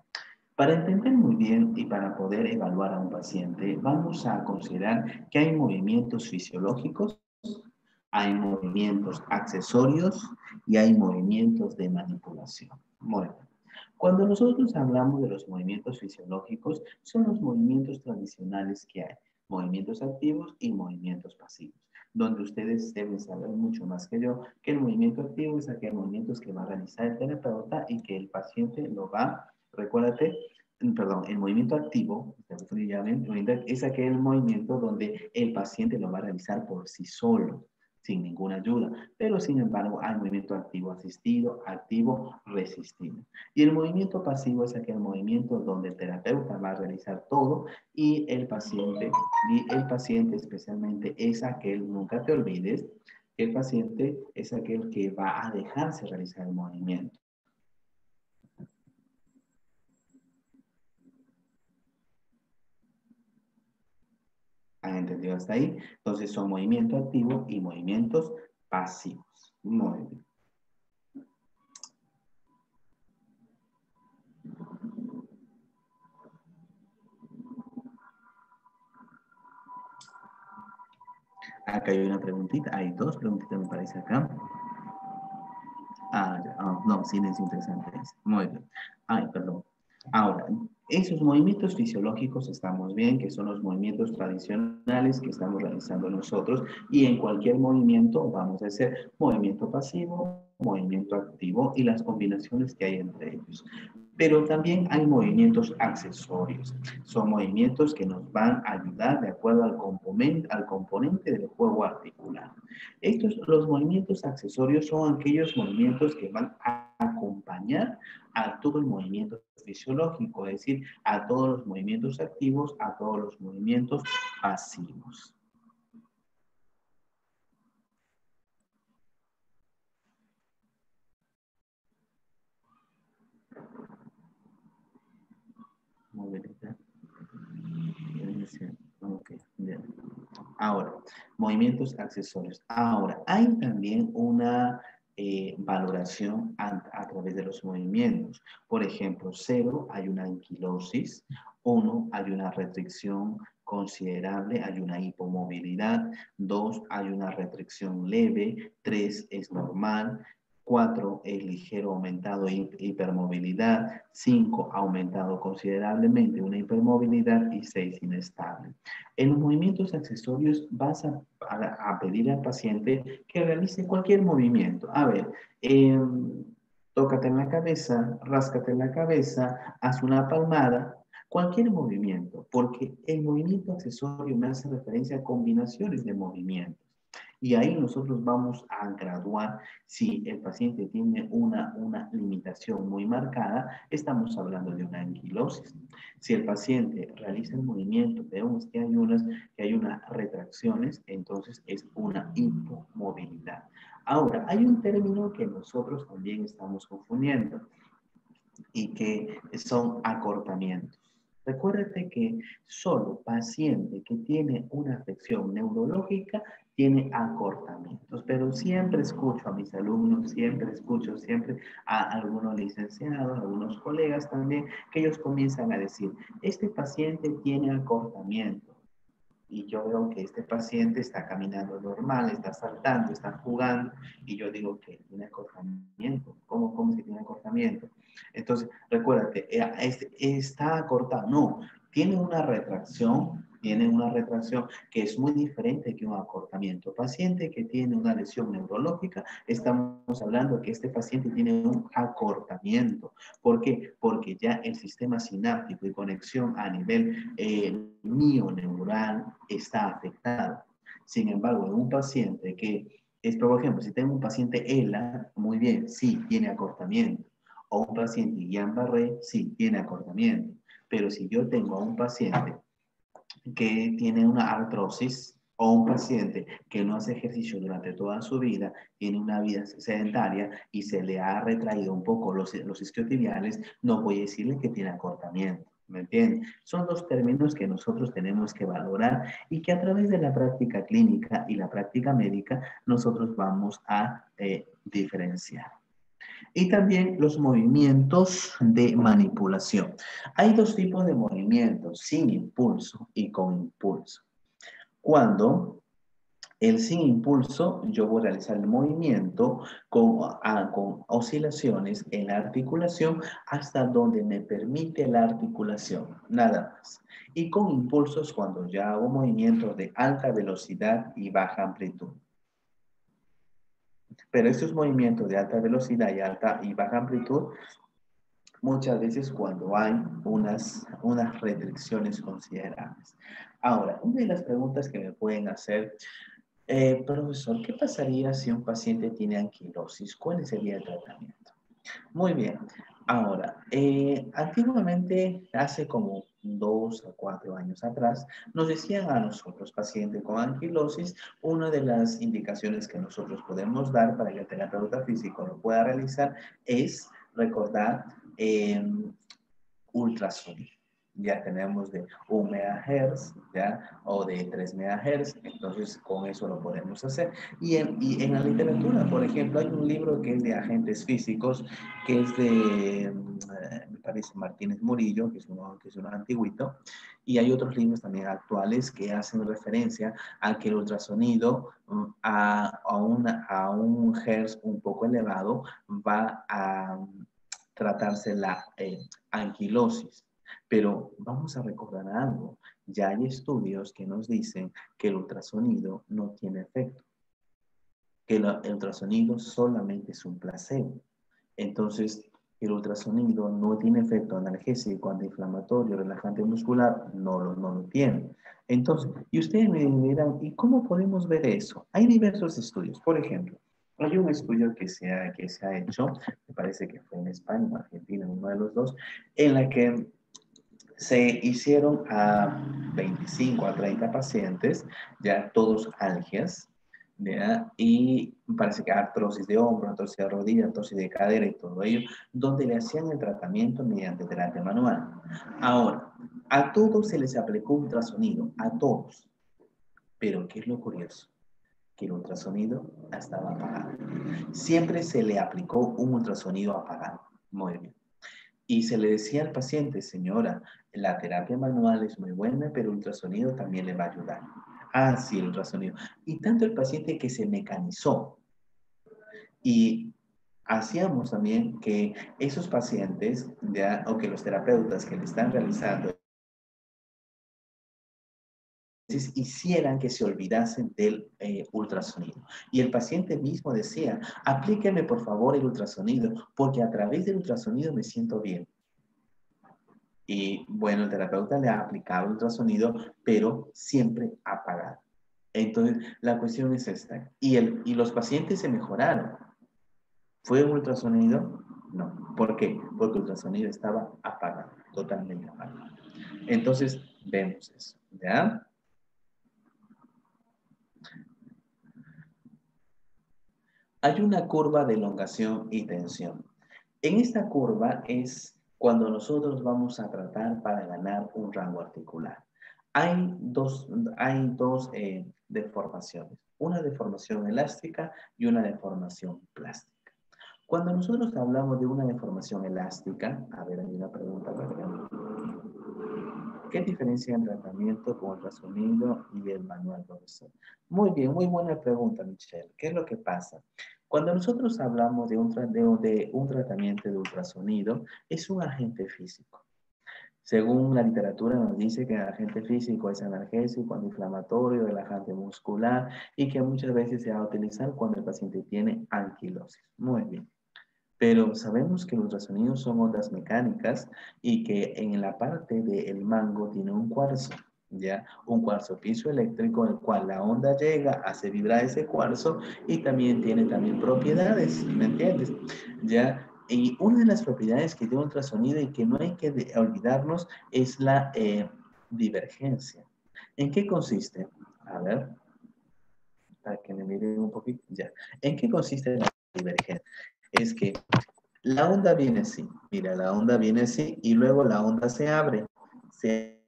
Para entender muy bien y para poder evaluar a un paciente, vamos a considerar que hay movimientos fisiológicos, hay movimientos accesorios y hay movimientos de manipulación. Bueno, cuando nosotros hablamos de los movimientos fisiológicos, son los movimientos tradicionales que hay, movimientos activos y movimientos pasivos, donde ustedes deben saber mucho más que yo que el movimiento activo es aquel movimiento que va a realizar el terapeuta y que el paciente lo va, recuérdate, perdón, el movimiento activo, es aquel movimiento donde el paciente lo va a realizar por sí solo, sin ninguna ayuda, pero sin embargo hay movimiento activo asistido, activo resistido. Y el movimiento pasivo es aquel movimiento donde el terapeuta va a realizar todo y el paciente especialmente es aquel, nunca te olvides, el paciente es aquel que va a dejarse realizar el movimiento. ¿Han entendido hasta ahí? Entonces son movimientos activos y movimientos pasivos. Muy bien. Acá hay una preguntita, hay dos preguntitas me parece acá. No, silencio interesante. Muy bien. Ay, perdón. Ahora, esos movimientos fisiológicos estamos bien, que son los movimientos tradicionales que estamos realizando nosotros, y en cualquier movimiento vamos a hacer movimiento pasivo, movimiento activo y las combinaciones que hay entre ellos. Pero también hay movimientos accesorios. Son movimientos que nos van a ayudar de acuerdo al componente del juego articular. Los movimientos accesorios son aquellos movimientos que van a acompañar a todo el movimiento fisiológico, es decir, a todos los movimientos activos, a todos los movimientos pasivos. Movilidad. Ok, bien. Ahora, movimientos accesorios. Ahora, hay también una valoración a través de los movimientos. Por ejemplo, 0 hay una anquilosis, 1 hay una restricción considerable, hay una hipomovilidad, 2 hay una restricción leve, 3 es normal, 4 es ligero aumentado hipermovilidad, 5 aumentado considerablemente una hipermovilidad y 6 inestable. En los movimientos accesorios vas a pedir al paciente que realice cualquier movimiento. A ver, tócate en la cabeza, ráscate en la cabeza, haz una palmada, cualquier movimiento, porque el movimiento accesorio me hace referencia a combinaciones de movimientos. Y ahí nosotros vamos a graduar si el paciente tiene una limitación muy marcada, estamos hablando de una anquilosis. Si el paciente realiza el movimiento, vemos que hay unas retracciones, entonces es una hipomovilidad. Ahora, hay un término que nosotros también estamos confundiendo y que son acortamientos. Recuérdate que solo paciente que tiene una afección neurológica tiene acortamientos, pero siempre escucho a mis alumnos, siempre a algunos licenciados, a algunos colegas también, que ellos comienzan a decir, este paciente tiene acortamiento. Y yo veo que este paciente está caminando normal, está saltando, está jugando, y yo digo que tiene acortamiento. ¿Cómo es que tiene acortamiento? Entonces, recuérdate, está acortado. No, tiene una retracción que es muy diferente que un acortamiento. Paciente que tiene una lesión neurológica, estamos hablando que este paciente tiene un acortamiento. ¿Por qué? Porque ya el sistema sináptico y conexión a nivel mioneural está afectado. Sin embargo, en un paciente que es, por ejemplo, si tengo un paciente ELA, muy bien, sí, tiene acortamiento. O un paciente Guillain-Barré, sí, tiene acortamiento. Pero si yo tengo a un paciente que tiene una artrosis o un paciente que no hace ejercicio durante toda su vida, tiene una vida sedentaria y se le ha retraído un poco los isquiotibiales, no voy a decirle que tiene acortamiento. ¿Me entienden? Son dos términos que nosotros tenemos que valorar y que a través de la práctica clínica y la práctica médica nosotros vamos a diferenciar. Y también los movimientos de manipulación. Hay dos tipos de movimientos, sin impulso y con impulso. Cuando el sin impulso, yo voy a realizar el movimiento con oscilaciones en la articulación hasta donde me permite la articulación, nada más. Y con impulsos cuando ya hago movimientos de alta velocidad y baja amplitud. Pero estos movimientos de alta velocidad y baja amplitud, muchas veces cuando hay unas restricciones considerables. Ahora, una de las preguntas que me pueden hacer, profesor, ¿qué pasaría si un paciente tiene anquilosis? ¿Cuál sería el tratamiento? Muy bien. Ahora, antiguamente, hace como 2 a 4 años atrás, nos decían a nosotros, pacientes con anquilosis, una de las indicaciones que nosotros podemos dar para que el terapeuta físico lo pueda realizar es recordar ultrasonido. Ya tenemos de 1 MHz, ¿ya? O de 3 MHz, entonces con eso lo podemos hacer. Y en la literatura, por ejemplo, hay un libro que es de agentes físicos, que es de, me parece, Martínez Murillo, que es uno antiguito, y hay otros libros también actuales que hacen referencia a que el ultrasonido a un hertz un poco elevado va a tratarse la anquilosis. Pero vamos a recordar algo. Ya hay estudios que nos dicen que el ultrasonido no tiene efecto. Que el ultrasonido solamente es un placebo. Entonces, el ultrasonido no tiene efecto analgésico, antiinflamatorio, relajante muscular, no lo tiene. Entonces, y ustedes me dirán, ¿y cómo podemos ver eso? Hay diversos estudios. Por ejemplo, hay un estudio que se ha hecho, me parece que fue en España o Argentina, uno de los dos, en la que se hicieron a 25 a 30 pacientes, ya todos algias, ¿ya? Y parece que artrosis de hombro, artrosis de rodilla, artrosis de cadera y todo ello, donde le hacían el tratamiento mediante terapia manual. Ahora, a todos se les aplicó ultrasonido, a todos. Pero, ¿qué es lo curioso? que el ultrasonido estaba apagado. Siempre se le aplicó un ultrasonido apagado. Muy bien. Y se le decía al paciente, señora, la terapia manual es muy buena, pero el ultrasonido también le va a ayudar. Ah, sí, el ultrasonido. Y tanto el paciente que se mecanizó. Y hacíamos también que esos pacientes, ya, o que los terapeutas que le están realizando, hicieran que se olvidasen del ultrasonido. Y el paciente mismo decía, aplíqueme por favor el ultrasonido, porque a través del ultrasonido me siento bien. Y bueno, el terapeuta le ha aplicado ultrasonido, pero siempre apagado. Entonces, la cuestión es esta. Y los pacientes se mejoraron. ¿Fue un ultrasonido? No. ¿Por qué? Porque el ultrasonido estaba apagado, totalmente apagado. Entonces, vemos eso. ¿Ya? Hay una curva de elongación y tensión. En esta curva es cuando nosotros vamos a tratar para ganar un rango articular. Hay dos deformaciones, una deformación elástica y una deformación plástica. Cuando nosotros hablamos de una deformación elástica, a ver, hay una pregunta, ¿verdad? ¿Qué diferencia en tratamiento con ultrasonido y el manual, profesor? Muy bien, muy buena pregunta, Michelle. ¿Qué es lo que pasa? Cuando nosotros hablamos de un tratamiento de ultrasonido, es un agente físico. Según la literatura nos dice que el agente físico es analgésico, antiinflamatorio, relajante muscular y que muchas veces se va a utilizar cuando el paciente tiene anquilosis. Muy bien. Pero sabemos que los ultrasonidos son ondas mecánicas y que en la parte del mango tiene un cuarzo, ¿ya? Un cuarzo piezoeléctrico, el cual la onda llega, hace vibrar ese cuarzo y también tiene propiedades, ¿me entiendes? ¿Ya? Y una de las propiedades que tiene un ultrasonido y que no hay que olvidarnos es la divergencia. ¿En qué consiste? A ver, para que me miren un poquito, ya. ¿En qué consiste la divergencia? Es que la onda viene así, mira, la onda viene así y luego la onda se abre. En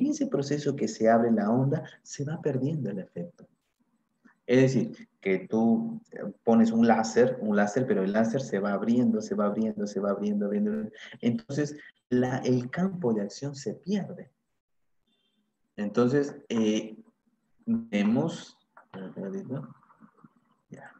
ese proceso que se abre la onda, se va perdiendo el efecto. Es decir, que tú pones un láser, pero el láser se va abriendo, se va abriendo, se va abriendo, abriendo. Entonces, el campo de acción se pierde. Entonces, vemos, ya.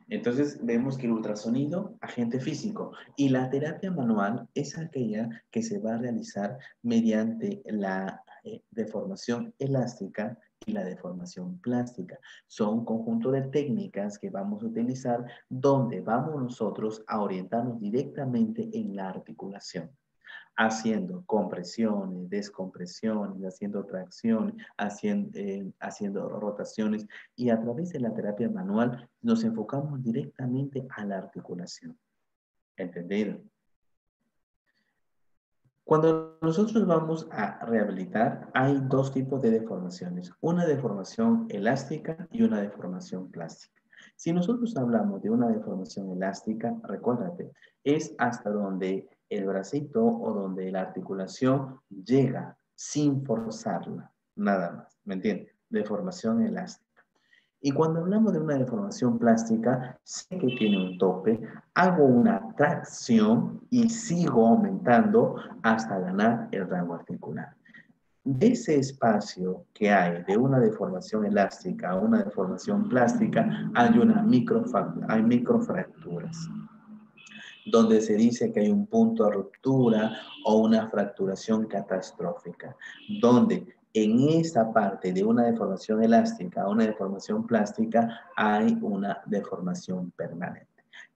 Entonces vemos que el ultrasonido, agente físico, y la terapia manual es aquella que se va a realizar mediante la deformación elástica y la deformación plástica. Son un conjunto de técnicas que vamos a utilizar donde vamos nosotros a orientarnos directamente en la articulación, haciendo compresiones, descompresiones, haciendo tracciones, haciendo rotaciones, y a través de la terapia manual nos enfocamos directamente a la articulación. ¿Entendido? Cuando nosotros vamos a rehabilitar, hay dos tipos de deformaciones, una deformación elástica y una deformación plástica. Si nosotros hablamos de una deformación elástica, recuérdate, es hasta donde el bracito o donde la articulación llega sin forzarla, nada más, ¿me entiendes? Deformación elástica. Y cuando hablamos de una deformación plástica, sé que tiene un tope, hago una tracción y sigo aumentando hasta ganar el rango articular. De ese espacio que hay de una deformación elástica a una deformación plástica, hay microfracturas, donde se dice que hay un punto de ruptura o una fracturación catastrófica, donde en esa parte de una deformación elástica a una deformación plástica hay una deformación permanente.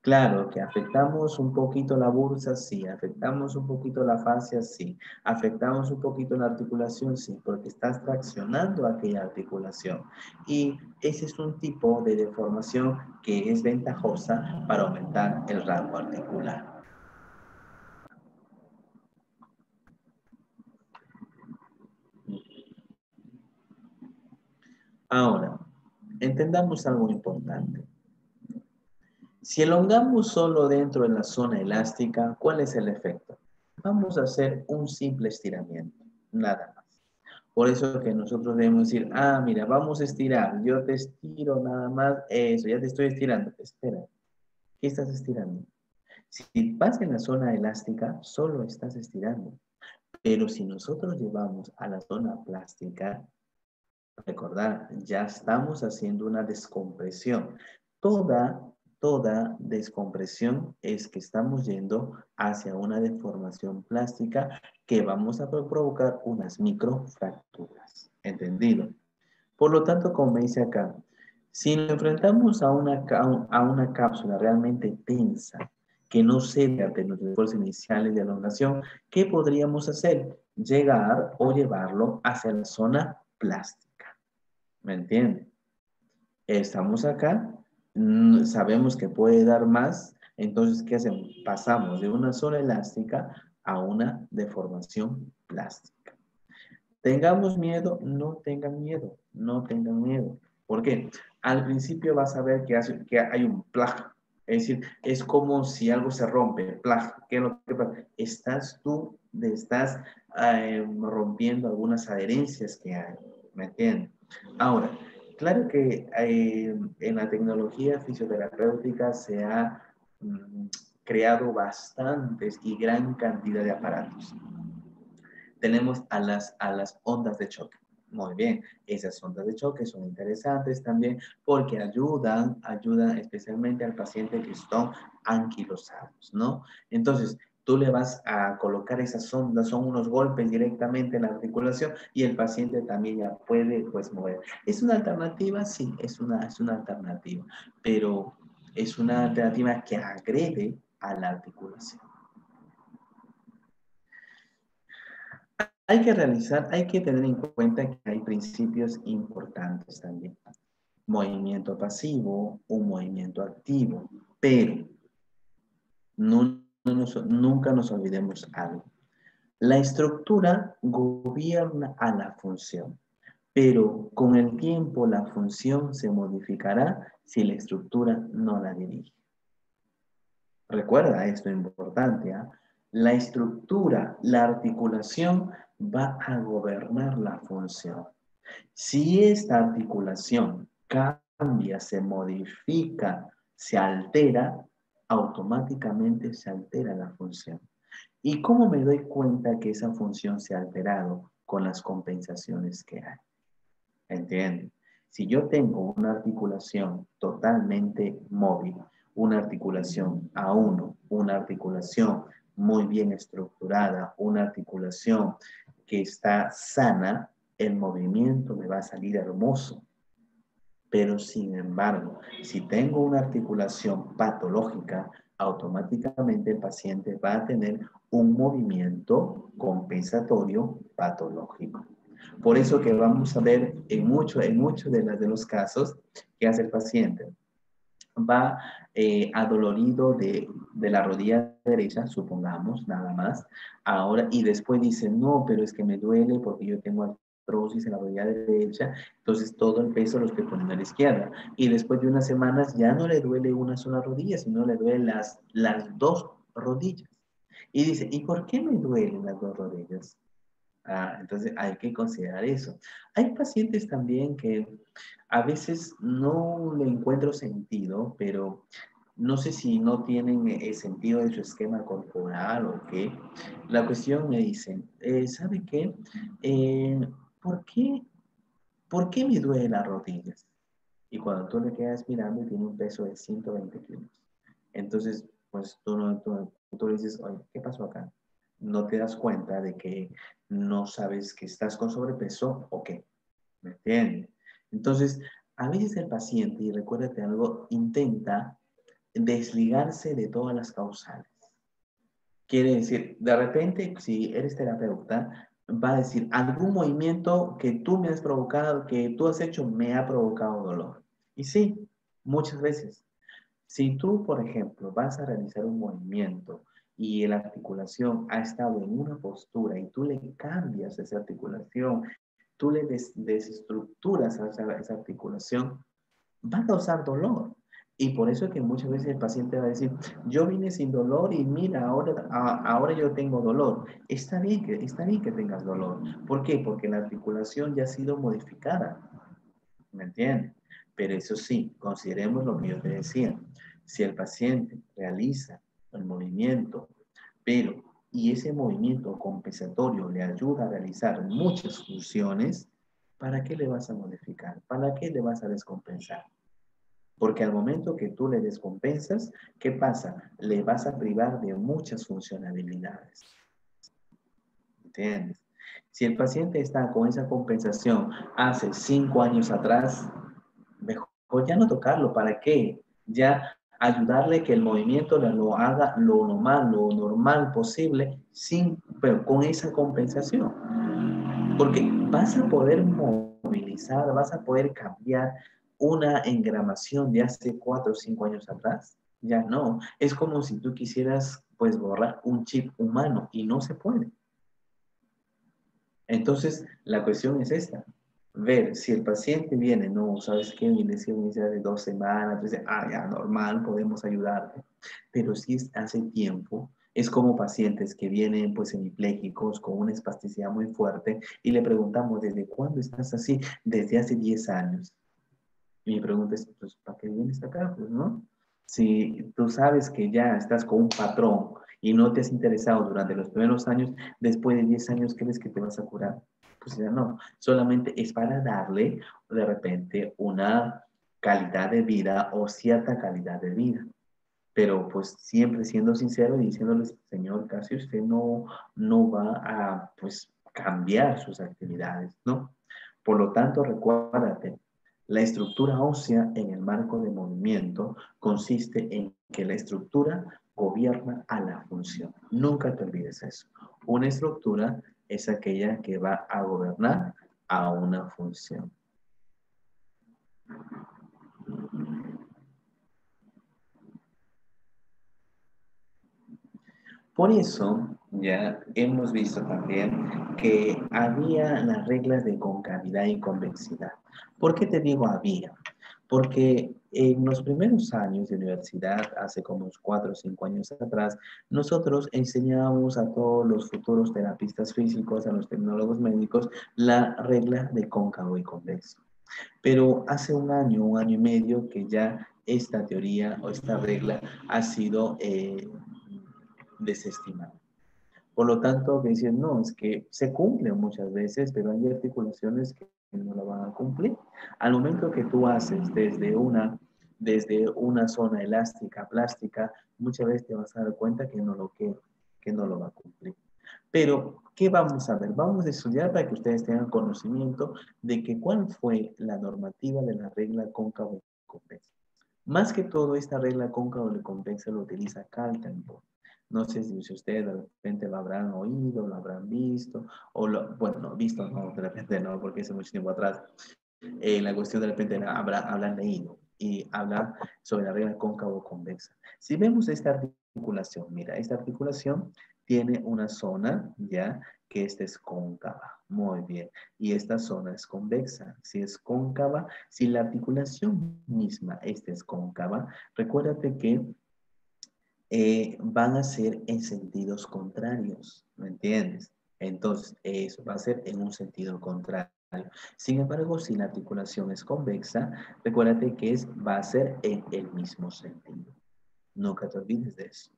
Claro que afectamos un poquito la bursa, sí, afectamos un poquito la fascia, sí, afectamos un poquito la articulación, sí, porque estás traccionando aquella articulación. Y ese es un tipo de deformación que es ventajosa para aumentar el rango articular. Ahora, entendamos algo importante. Si elongamos solo dentro de la zona elástica, ¿cuál es el efecto? Vamos a hacer un simple estiramiento, nada más. Por eso que nosotros debemos decir, ah, mira, vamos a estirar, yo te estiro nada más eso, ya te estoy estirando. Espera, ¿qué estás estirando? Si vas en la zona elástica, solo estás estirando. Pero si nosotros llevamos a la zona plástica, recordar, ya estamos haciendo una descompresión. Toda, toda descompresión es que estamos yendo hacia una deformación plástica que vamos a provocar unas microfracturas. ¿Entendido? Por lo tanto, como me dice acá, si nos enfrentamos a una cápsula realmente tensa, que no cede ante los esfuerzos iniciales de elongación, ¿qué podríamos hacer? Llegar o llevarlo hacia la zona plástica. ¿Me entienden? Estamos acá, sabemos que puede dar más, entonces, ¿qué hacemos? Pasamos de una zona elástica a una deformación plástica. Tengamos miedo, no tengan miedo, no tengan miedo. ¿Por qué? Al principio vas a ver que hay un plagio. Es decir, es como si algo se rompe, plagio. ¿Qué es lo que pasa? Estás rompiendo algunas adherencias que hay. ¿Me entiendes? Ahora, claro que en la tecnología fisioterapéutica se ha creado bastantes y gran cantidad de aparatos. Tenemos a las ondas de choque. Muy bien, esas ondas de choque son interesantes también porque ayudan especialmente al paciente que están anquilosados, ¿no? Entonces, tú le vas a colocar esas ondas, son unos golpes directamente en la articulación y el paciente también ya puede, pues, mover. ¿Es una alternativa? Sí, es una alternativa, pero es una alternativa que agrede a la articulación. Hay que tener en cuenta que hay principios importantes también. Movimiento pasivo, un movimiento activo, pero nunca nos olvidemos algo. La estructura gobierna a la función, pero con el tiempo la función se modificará si la estructura no la dirige. Recuerda esto importante, ¿eh? La estructura, la articulación va a gobernar la función. Si esta articulación cambia, se modifica, se altera, automáticamente se altera la función. ¿Y cómo me doy cuenta que esa función se ha alterado? Con las compensaciones que hay. ¿Entienden? Si yo tengo una articulación totalmente móvil, una articulación A1, una articulación muy bien estructurada, una articulación que está sana, el movimiento me va a salir hermoso. Pero sin embargo, si tengo una articulación patológica, automáticamente el paciente va a tener un movimiento compensatorio patológico. Por eso que vamos a ver en muchos de los casos que hace el paciente. Va adolorido de la rodilla derecha, supongamos, nada más. Ahora, y después dice, no, pero es que me duele porque yo tengo artrosis en la rodilla derecha, entonces todo el peso lo estoy poniendo a la izquierda. Y después de unas semanas ya no le duele una sola rodilla, sino le duelen las dos rodillas. Y dice, ¿y por qué me duelen las dos rodillas? Ah, entonces hay que considerar eso. Hay pacientes también que a veces no le encuentro sentido, pero no sé si no tienen el sentido de su esquema corporal o qué. La cuestión me dicen, ¿sabe qué? Eh, ¿por qué? ¿Por qué me duelen las rodillas? Y cuando tú le quedas mirando, tiene un peso de 120 kilos. Entonces, pues tú le dices, oye, ¿qué pasó acá? No te das cuenta de que no sabes que estás con sobrepeso o qué. ¿Me entiendes? Entonces, a veces el paciente, y recuérdate algo, intenta desligarse de todas las causales. Quiere decir, de repente, si eres terapeuta, va a decir, algún movimiento que tú me has provocado, que tú has hecho, me ha provocado dolor. Y sí, muchas veces. Si tú, por ejemplo, vas a realizar un movimiento y la articulación ha estado en una postura y tú le cambias esa articulación, tú le desestructuras esa articulación, va a causar dolor. Y por eso es que muchas veces el paciente va a decir, yo vine sin dolor y mira, ahora yo tengo dolor. Está bien que tengas dolor. ¿Por qué? Porque la articulación ya ha sido modificada. ¿Me entiendes? Pero eso sí, consideremos lo que yo te decía. Si el paciente realiza el movimiento, pero y ese movimiento compensatorio le ayuda a realizar muchas funciones, ¿para qué le vas a modificar? ¿Para qué le vas a descompensar? Porque al momento que tú le descompensas, ¿qué pasa? Le vas a privar de muchas funcionalidades. ¿Entiendes? Si el paciente está con esa compensación hace 5 años atrás, mejor ya no tocarlo. ¿Para qué? Ya ayudarle que el movimiento lo haga lo normal posible, pero con esa compensación. Porque vas a poder movilizar, vas a poder cambiar una engramación de hace 4 o 5 años atrás. Ya no. Es como si tú quisieras, pues, borrar un chip humano y no se puede. Entonces, la cuestión es esta. Ver si el paciente viene, no, ¿sabes qué? Mi lesión inicia de 2 semanas, entonces, ya, normal, podemos ayudarte. Pero si es hace tiempo, es como pacientes que vienen, pues, hemipléjicos, con una espasticidad muy fuerte, y le preguntamos, ¿desde cuándo estás así? Desde hace 10 años. Y mi pregunta es, pues, ¿para qué vienes acá? Pues, ¿no? Si tú sabes que ya estás con un patrón y no te has interesado durante los primeros años, después de 10 años, ¿crees que te vas a curar? Pues ya no. Solamente es para darle, de repente, una calidad de vida o cierta calidad de vida. Pero pues siempre siendo sincero y diciéndoles, señor, casi usted no va a, pues, cambiar sus actividades, ¿no? Por lo tanto, recuérdate, la estructura ósea en el marco de movimiento consiste en que la estructura gobierna a la función. Nunca te olvides eso. Una estructura es aquella que va a gobernar a una función. Por eso ya hemos visto también que había las reglas de concavidad y convexidad. ¿Por qué te digo había? Porque en los primeros años de universidad, hace como unos 4 o 5 años atrás, nosotros enseñábamos a todos los futuros terapistas físicos, a los tecnólogos médicos, la regla de cóncavo y convexo. Pero hace un año y medio, que ya esta teoría o esta regla ha sido desestimada. Por lo tanto, que dicen, no, es que se cumple muchas veces, pero hay articulaciones que no la van a cumplir. Al momento que tú haces desde una zona elástica, plástica, muchas veces te vas a dar cuenta que no lo va a cumplir. Pero, ¿qué vamos a ver? Vamos a estudiar para que ustedes tengan conocimiento de que cuál fue la normativa de la regla cóncavo y convexa. Más que todo, esta regla cóncavo y convexa lo utiliza Kaltenborn. No sé si ustedes de repente lo habrán oído, lo habrán visto, bueno, no, visto no, de repente no, porque hace mucho tiempo atrás. La cuestión de repente habrán leído y hablar sobre la regla cóncavo convexa. Si vemos esta articulación, mira, esta articulación tiene una zona, ya, que esta es cóncava. Muy bien. Y esta zona es convexa. Si es cóncava, si la articulación misma, esta es cóncava, recuérdate que van a ser en sentidos contrarios, ¿me entiendes? Entonces, eso va a ser en un sentido contrario. Sin embargo, si la articulación es convexa, recuérdate que va a ser en el mismo sentido. Nunca te olvides de eso.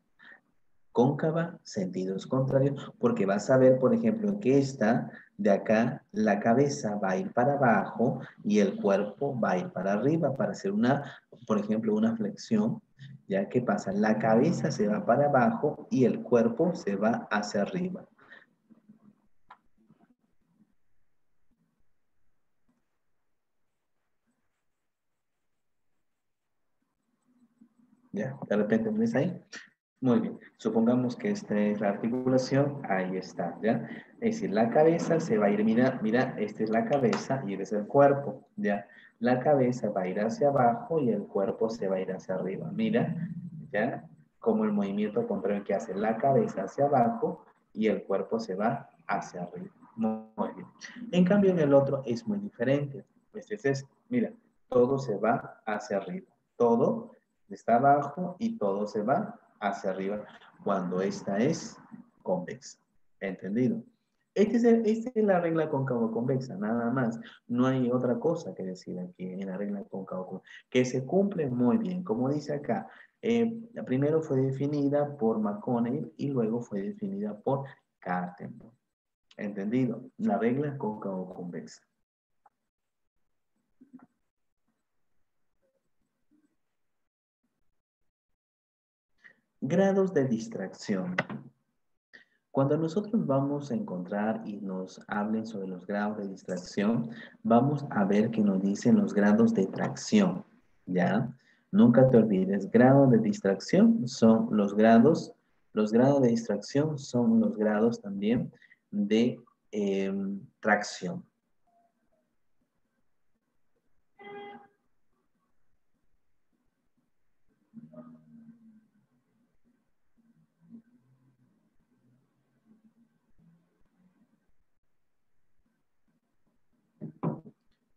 Cóncava, sentidos contrarios, porque vas a ver, por ejemplo, que esta de acá, la cabeza va a ir para abajo y el cuerpo va a ir para arriba para hacer por ejemplo, una flexión. ¿Ya qué pasa? La cabeza se va para abajo y el cuerpo se va hacia arriba. ¿Ya? ¿De repente ves ahí? Muy bien. Supongamos que esta es la articulación. Ahí está, ¿ya? Es decir, la cabeza se va a ir, mira, esta es la cabeza y este es el cuerpo, ¿ya? La cabeza va a ir hacia abajo y el cuerpo se va a ir hacia arriba. Mira, ¿ya? Como el movimiento contrario que hace la cabeza hacia abajo y el cuerpo se va hacia arriba. Muy bien. En cambio, en el otro es muy diferente. Este es esto. Mira, todo se va hacia arriba. Todo está abajo y todo se va hacia arriba cuando esta es convexa. ¿Entendido? Esta es la regla cóncavo-convexa, nada más. No hay otra cosa que decir aquí en la regla cóncavo-convexa. Que se cumple muy bien. Como dice acá, primero fue definida por McConnell y luego fue definida por Cartenberg. ¿Entendido? La regla cóncavo-convexa. Grados de distracción. Cuando nosotros vamos a encontrar y nos hablen sobre los grados de distracción, vamos a ver que nos dicen los grados de tracción, ¿ya? Nunca te olvides, grado de distracción son los grados de distracción son los grados también de tracción.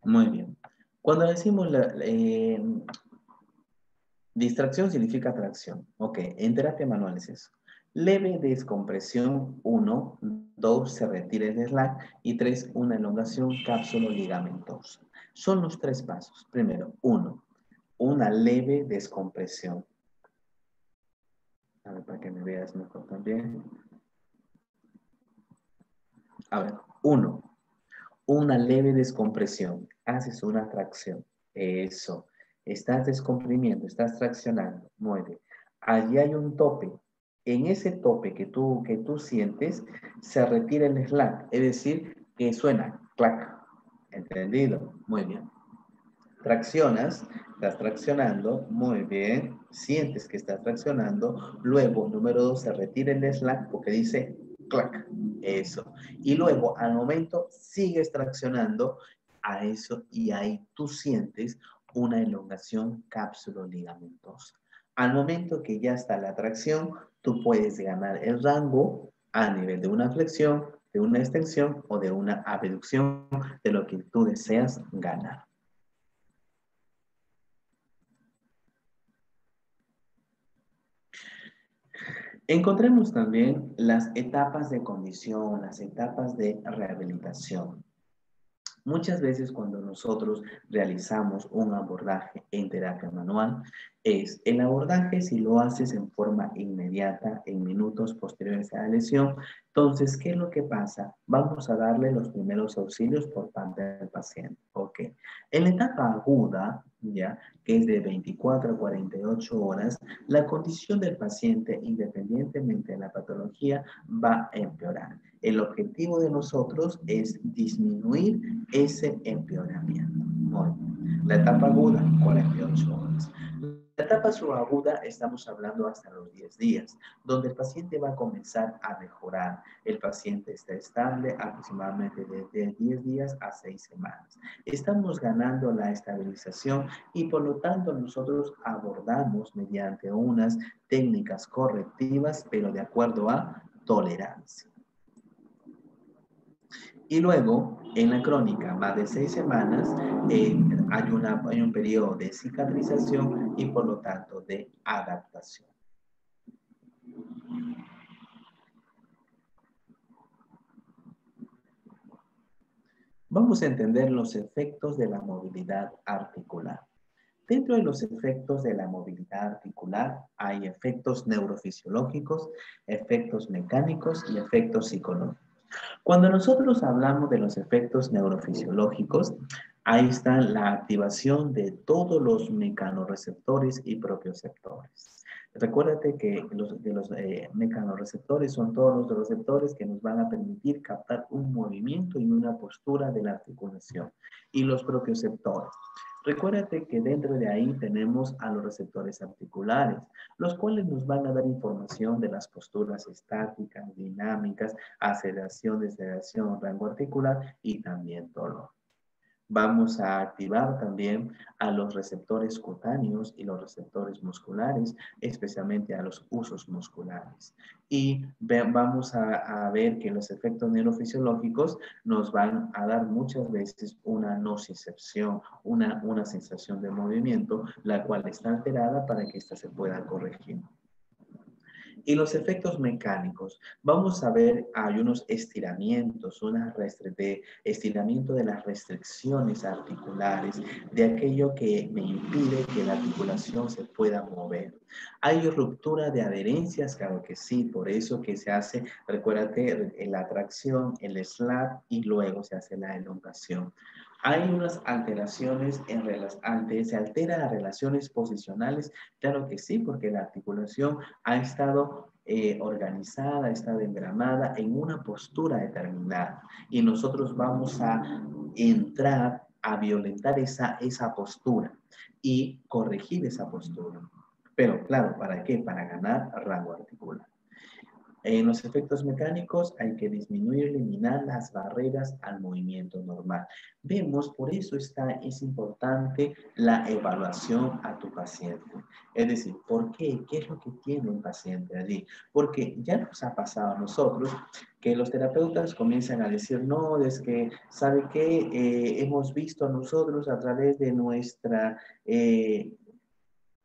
Muy bien. Cuando decimos distracción significa tracción. Ok, en terapia manual es eso. Leve descompresión, 1, 2, se retira el slack y 3, una elongación cápsulo-ligamentosa. Son los 3 pasos. Primero, 1, una leve descompresión. A ver, para que me veas mejor también. A ver, 1, una leve descompresión. Haces una tracción. Eso. Estás descomprimiendo, estás traccionando. Mueve. Allí hay un tope. En ese tope que tú sientes, se retira el slack. Es decir, que suena clac. ¿Entendido? Muy bien. Traccionas, estás traccionando, muy bien. Sientes que estás traccionando. Luego, número 2, se retira el slack porque dice clac. Eso. Y luego, al momento, sigues traccionando a eso y ahí tú sientes una elongación cápsulo-ligamentosa. Al momento que ya está la tracción, tú puedes ganar el rango a nivel de una flexión, de una extensión o de una abducción de lo que tú deseas ganar. Encontremos también las etapas de condición, las etapas de rehabilitación. Muchas veces cuando nosotros realizamos un abordaje en terapia manual, es el abordaje si lo haces en forma inmediata, en minutos posteriores a la lesión. Entonces, ¿qué es lo que pasa? Vamos a darle los primeros auxilios por parte del paciente. Ok. En la etapa aguda, ya, que es de 24 a 48 horas, la condición del paciente, independientemente de la patología, va a empeorar. El objetivo de nosotros es disminuir ese empeoramiento. Muy bien. La etapa aguda, 48 horas. La etapa subaguda estamos hablando hasta los 10 días, donde el paciente va a comenzar a mejorar. El paciente está estable aproximadamente de 10 días a 6 semanas. Estamos ganando la estabilización y por lo tanto nosotros abordamos mediante unas técnicas correctivas, pero de acuerdo a tolerancia. Y luego, en la crónica, más de 6 semanas, hay un periodo de cicatrización y por lo tanto de adaptación. Vamos a entender los efectos de la movilidad articular. Dentro de los efectos de la movilidad articular hay efectos neurofisiológicos, efectos mecánicos y efectos psicológicos. Cuando nosotros hablamos de los efectos neurofisiológicos, ahí está la activación de todos los mecanorreceptores y propioceptores. Recuérdate que los mecanorreceptores son todos los receptores que nos van a permitir captar un movimiento y una postura de la articulación. Y los propioceptores. Recuérdate que dentro de ahí tenemos a los receptores articulares, los cuales nos van a dar información de las posturas estáticas, dinámicas, aceleración, deceleración, rango articular y también dolor. Vamos a activar también a los receptores cutáneos y los receptores musculares, especialmente a los usos musculares. Y vamos a ver que los efectos neurofisiológicos nos van a dar muchas veces una nocicepción, una sensación de movimiento, la cual está alterada para que ésta se pueda corregir. Y los efectos mecánicos, vamos a ver, hay unos estiramientos, de estiramiento de las restricciones articulares, de aquello que me impide que la articulación se pueda mover. Hay ruptura de adherencias, claro que sí, por eso que se hace, recuérdate, la tracción, el slap y luego se hace la elongación. Hay unas alteraciones se alteran las relaciones posicionales, claro que sí, porque la articulación ha estado organizada, ha estado engramada en una postura determinada y nosotros vamos a entrar a violentar esa postura y corregir esa postura. Pero claro, ¿para qué? Para ganar rango articular. En los efectos mecánicos hay que disminuir, eliminar las barreras al movimiento normal. Vemos, por eso es importante la evaluación a tu paciente. Es decir, ¿por qué? ¿Qué es lo que tiene el paciente allí? Porque ya nos ha pasado a nosotros que los terapeutas comienzan a decir, no, es que, ¿sabe qué? Hemos visto nosotros a través de nuestra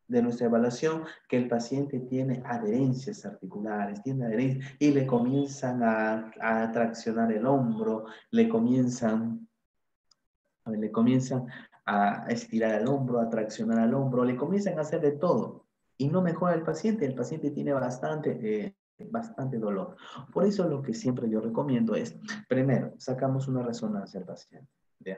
evaluación que el paciente tiene adherencias articulares, tiene adherencias y le comienzan a traccionar el hombro, le comienzan a estirar el hombro, a traccionar el hombro, le comienzan a hacer de todo y no mejora el paciente tiene bastante dolor. Por eso lo que siempre yo recomiendo es, primero, sacamos una resonancia al paciente. ¿Ya?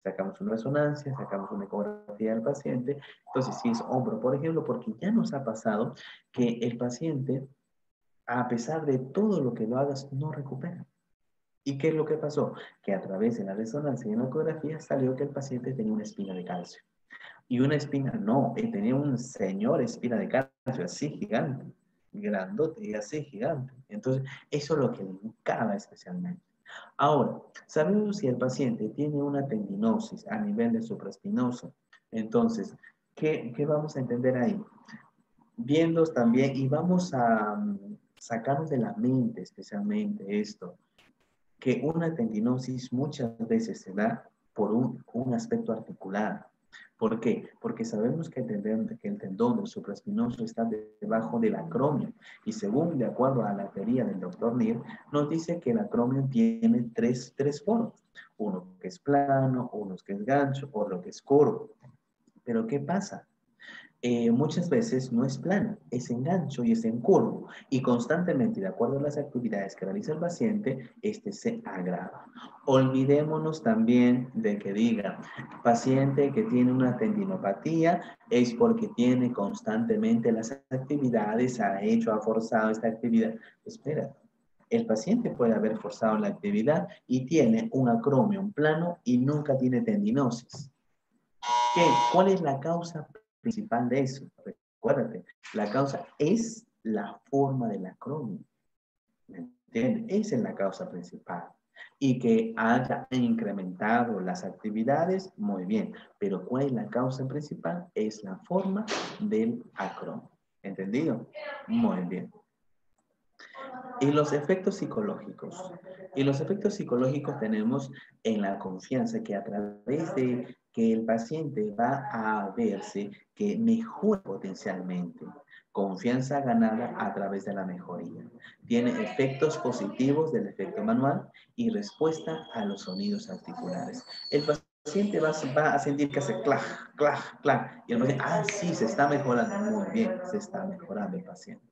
Sacamos una resonancia, sacamos una ecografía del paciente. Entonces, si es hombro, por ejemplo, porque ya nos ha pasado que el paciente, a pesar de todo lo que lo hagas, no recupera. ¿Y qué es lo que pasó? Que a través de la resonancia y la ecografía salió que el paciente tenía una espina de calcio. Y una espina no, él tenía un señor espina de calcio así gigante, grandote y así gigante. Entonces, eso es lo que le buscaba especialmente. Ahora, sabemos si el paciente tiene una tendinosis a nivel de supraespinoso. Entonces, ¿qué vamos a entender ahí? Viendo también, y vamos a sacarnos de la mente especialmente esto, que una tendinosis muchas veces se da por un aspecto articular. ¿Por qué? Porque sabemos que el tendón del supraespinoso está debajo del acromio y según de acuerdo a la teoría del doctor Neer, nos dice que el acromio tiene tres foros. Uno que es plano, uno que es gancho, otro que es curvo. Pero ¿qué pasa? Muchas veces no es plano, es en gancho y es en curvo. Y constantemente, de acuerdo a las actividades que realiza el paciente, este se agrava. Olvidémonos también de que diga, paciente que tiene una tendinopatía es porque tiene constantemente las actividades, ha forzado esta actividad. Espera, el paciente puede haber forzado la actividad y tiene un acromio, un plano y nunca tiene tendinosis. ¿Cuál es la causa principal de eso? Recuérdate, la causa es la forma del acromio. ¿Me entiendes? Esa es la causa principal. Y que haya incrementado las actividades, muy bien. Pero ¿cuál es la causa principal? Es la forma del acromio. ¿Entendido? Muy bien. Y los efectos psicológicos. Y los efectos psicológicos tenemos en la confianza que a través de que el paciente va a verse que mejora potencialmente. Confianza ganada a través de la mejoría. Tiene efectos positivos del efecto manual y respuesta a los sonidos articulares. El paciente va a sentir que hace clac, clac, clac. Y el paciente, sí, se está mejorando. Muy bien, se está mejorando el paciente.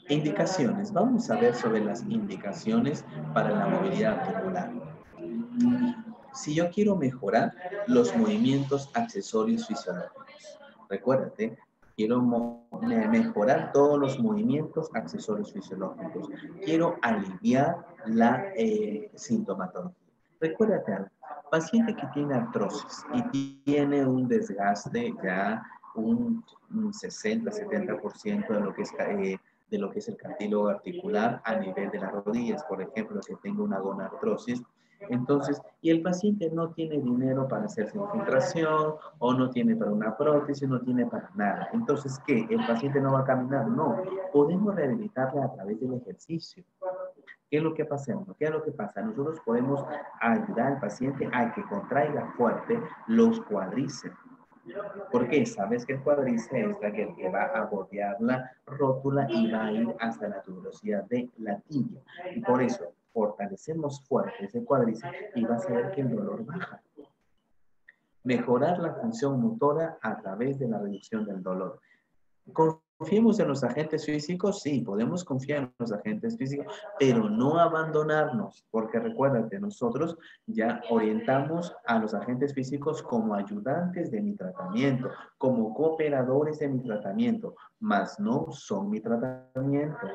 Indicaciones. Vamos a ver sobre las indicaciones para la movilidad articular. Si yo quiero mejorar los movimientos accesorios fisiológicos, recuérdate, quiero mejorar todos los movimientos accesorios fisiológicos. Quiero aliviar la sintomatología. Recuérdate algo. Paciente que tiene artrosis y tiene un desgaste ya un 60-70% de lo que es de lo que es el cartílago articular a nivel de las rodillas, por ejemplo, que tenga una gonartrosis. Entonces, y el paciente no tiene dinero para hacerse infiltración, o no tiene para una prótesis, no tiene para nada. Entonces, ¿qué? ¿El paciente no va a caminar? No. Podemos rehabilitarle a través del ejercicio. ¿Qué es lo que pasa? ¿Qué es lo que pasa? Nosotros podemos ayudar al paciente a que contraiga fuerte los cuádriceps. ¿Por qué? Sabes que el cuádriceps es el que va a bordear la rótula y va a ir hasta la tuberosidad de la tibia. Y por eso fortalecemos fuerte ese cuádriceps y vas a ver que el dolor baja. Mejorar la función motora a través de la reducción del dolor. ¿Confiemos en los agentes físicos? Sí, podemos confiar en los agentes físicos, pero no abandonarnos, porque recuérdate, nosotros ya orientamos a los agentes físicos como ayudantes de mi tratamiento, como cooperadores de mi tratamiento, mas no son mi tratamiento.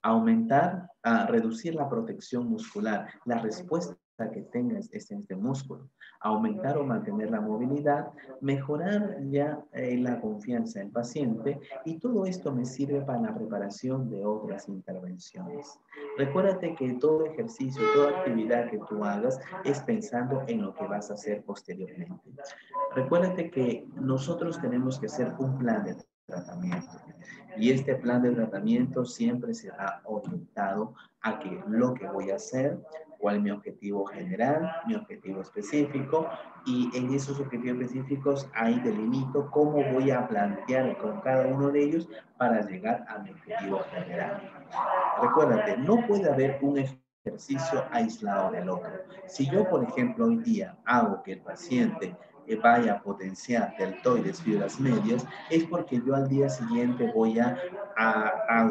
Aumentar, reducir la protección muscular, la respuesta que tenga este músculo, aumentar o mantener la movilidad, mejorar ya la confianza del paciente, y todo esto me sirve para la preparación de otras intervenciones. Recuérdate que todo ejercicio, toda actividad que tú hagas es pensando en lo que vas a hacer posteriormente. Recuérdate que nosotros tenemos que hacer un plan de tratamiento. Y este plan de tratamiento siempre será orientado a que lo que voy a hacer, cuál es mi objetivo general, mi objetivo específico, y en esos objetivos específicos ahí delimito cómo voy a plantear con cada uno de ellos para llegar a mi objetivo general. Recuérdate, no puede haber un ejercicio aislado del otro. Si yo, por ejemplo, hoy día hago que el paciente vaya a potenciar deltoides, fibras medias, es porque yo al día siguiente voy a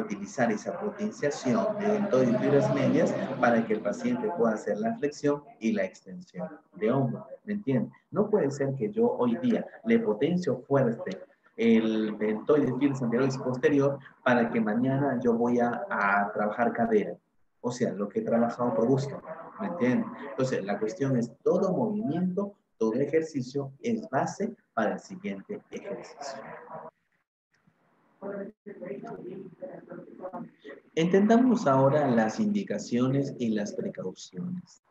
utilizar esa potenciación de deltoides, fibras medias, para que el paciente pueda hacer la flexión y la extensión de hombro. ¿Me entiendes? No puede ser que yo hoy día le potencio fuerte el deltoides, fibras anteriores y posterior, para que mañana yo voy a trabajar cadera. O sea, lo que he trabajado por gusto, ¿me entiendes? Entonces, la cuestión es todo movimiento, todo ejercicio es base para el siguiente ejercicio. Entendamos ahora las indicaciones y las precauciones.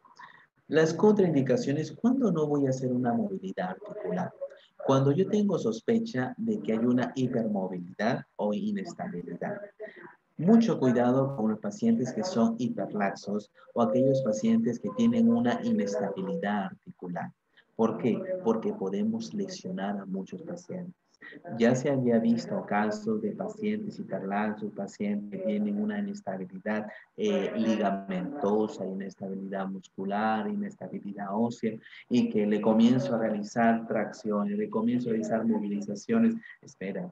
Las contraindicaciones, ¿cuándo no voy a hacer una movilidad articular? Cuando yo tengo sospecha de que hay una hipermovilidad o inestabilidad. Mucho cuidado con los pacientes que son hiperlaxos o aquellos pacientes que tienen una inestabilidad articular. ¿Por qué? Porque podemos lesionar a muchos pacientes. Ya se había visto casos de pacientes hiperlaxos, pacientes que tienen una inestabilidad ligamentosa, inestabilidad muscular, inestabilidad ósea, y que le comienzo a realizar tracciones, le comienzo a realizar movilizaciones. Espera,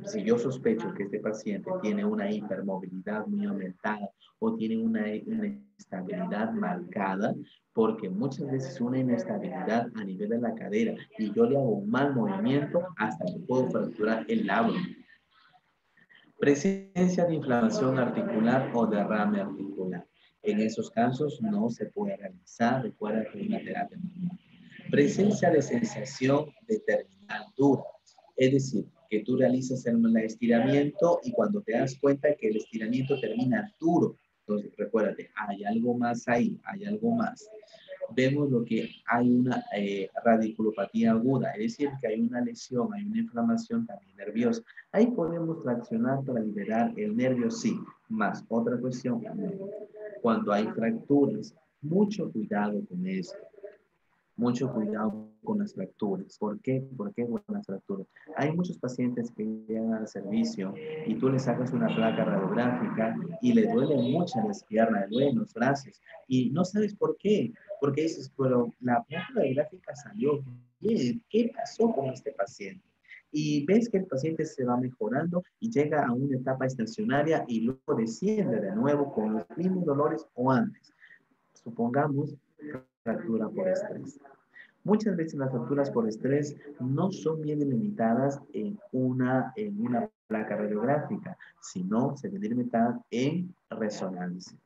si yo sospecho que este paciente tiene una hipermovilidad muy aumentada o tiene una inestabilidad marcada, porque muchas veces una inestabilidad a nivel de la cadera y yo le hago un mal movimiento hasta que puedo fracturar el labro. Presencia de inflamación articular o derrame articular. En esos casos no se puede realizar, recuerda que es una terapia normal. Presencia de sensación de terminal dura, es decir, que tú realizas el estiramiento y cuando te das cuenta que el estiramiento termina duro, entonces recuérdate, hay algo más ahí, hay algo más. Vemos lo que hay una radiculopatía aguda, es decir, que hay una lesión, hay una inflamación también nerviosa. Ahí podemos traccionar para liberar el nervio, sí, más otra cuestión también. Cuando hay fracturas, mucho cuidado con esto. Mucho cuidado con las fracturas. ¿Por qué? ¿Por qué con las fracturas? Hay muchos pacientes que llegan al servicio y tú les sacas una placa radiográfica y le duelen mucho las piernas, le duelen los brazos y no sabes por qué. Porque dices, pero la placa radiográfica salió bien. ¿Qué pasó con este paciente? Y ves que el paciente se va mejorando y llega a una etapa estacionaria y luego desciende de nuevo con los mismos dolores o antes. Supongamos fractura por estrés. Muchas veces las fracturas por estrés no son bien delimitadas en una placa radiográfica, sino se delimitadas en resonancia.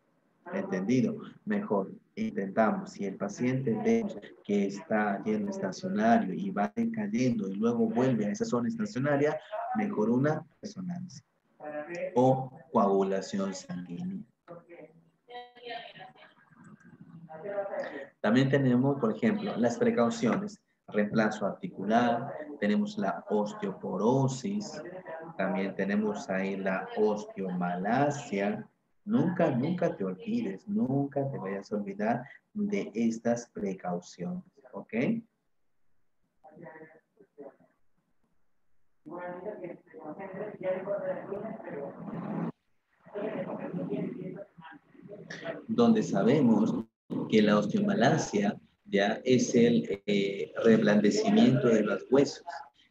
¿Entendido? Mejor, intentamos, si el paciente ve que está yendo estacionario y va cayendo y luego vuelve a esa zona estacionaria, mejor una resonancia. o coagulación sanguínea. También tenemos, por ejemplo, las precauciones. Reemplazo articular, tenemos la osteoporosis, también tenemos ahí la osteomalacia. Nunca te olvides, nunca te vayas a olvidar de estas precauciones, ¿ok? Donde sabemos que la osteomalacia ya es el reblandecimiento de los huesos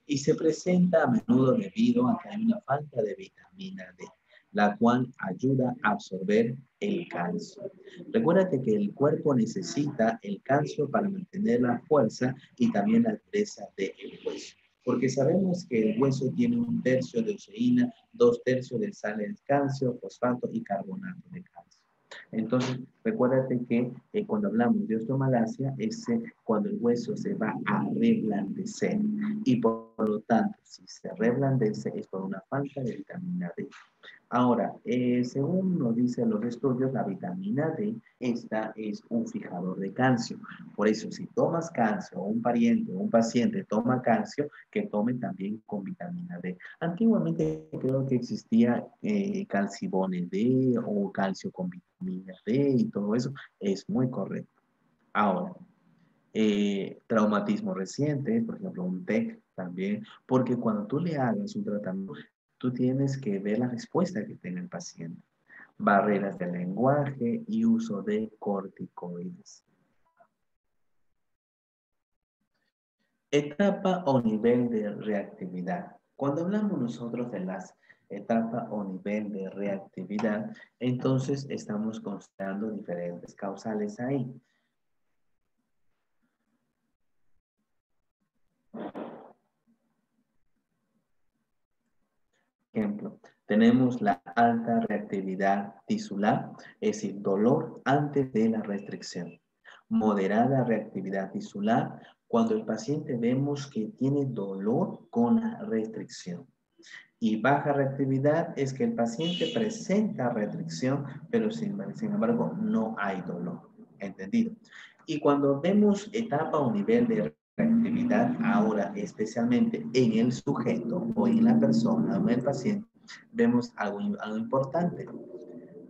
y se presenta a menudo debido a que hay una falta de vitamina D, la cual ayuda a absorber el calcio. Recuérdate que el cuerpo necesita el calcio para mantener la fuerza y también la dureza del hueso. Porque sabemos que el hueso tiene 1/3 de oseína, 2/3 de sales de calcio, fosfato y carbonato de calcio. Entonces, recuérdate que cuando hablamos de osteomalacia es cuando el hueso se va a reblandecer y por lo tanto, si se reblandece es por una falta de vitamina D. Ahora, según nos dicen los estudios, la vitamina D, esta es un fijador de calcio. Por eso, si tomas calcio, o un pariente o un paciente toma calcio, que tome también con vitamina D. Antiguamente creo que existía calcibone D o calcio con vitamina D y todo eso. Es muy correcto. Ahora, traumatismo reciente, por ejemplo, un TEC también, porque cuando tú le hagas un tratamiento, tú tienes que ver la respuesta que tenga el paciente. Barreras del lenguaje y uso de corticoides. Etapa o nivel de reactividad. Cuando hablamos nosotros de las etapa o nivel de reactividad, entonces estamos considerando diferentes causales ahí. Ejemplo, tenemos la alta reactividad tisular, es decir, dolor antes de la restricción. Moderada reactividad tisular, cuando el paciente vemos que tiene dolor con la restricción. Y baja reactividad es que el paciente presenta restricción, pero sin embargo no hay dolor. ¿Entendido? Y cuando vemos etapa o nivel de reactividad, ahora especialmente en el sujeto o en la persona o en el paciente, vemos algo importante,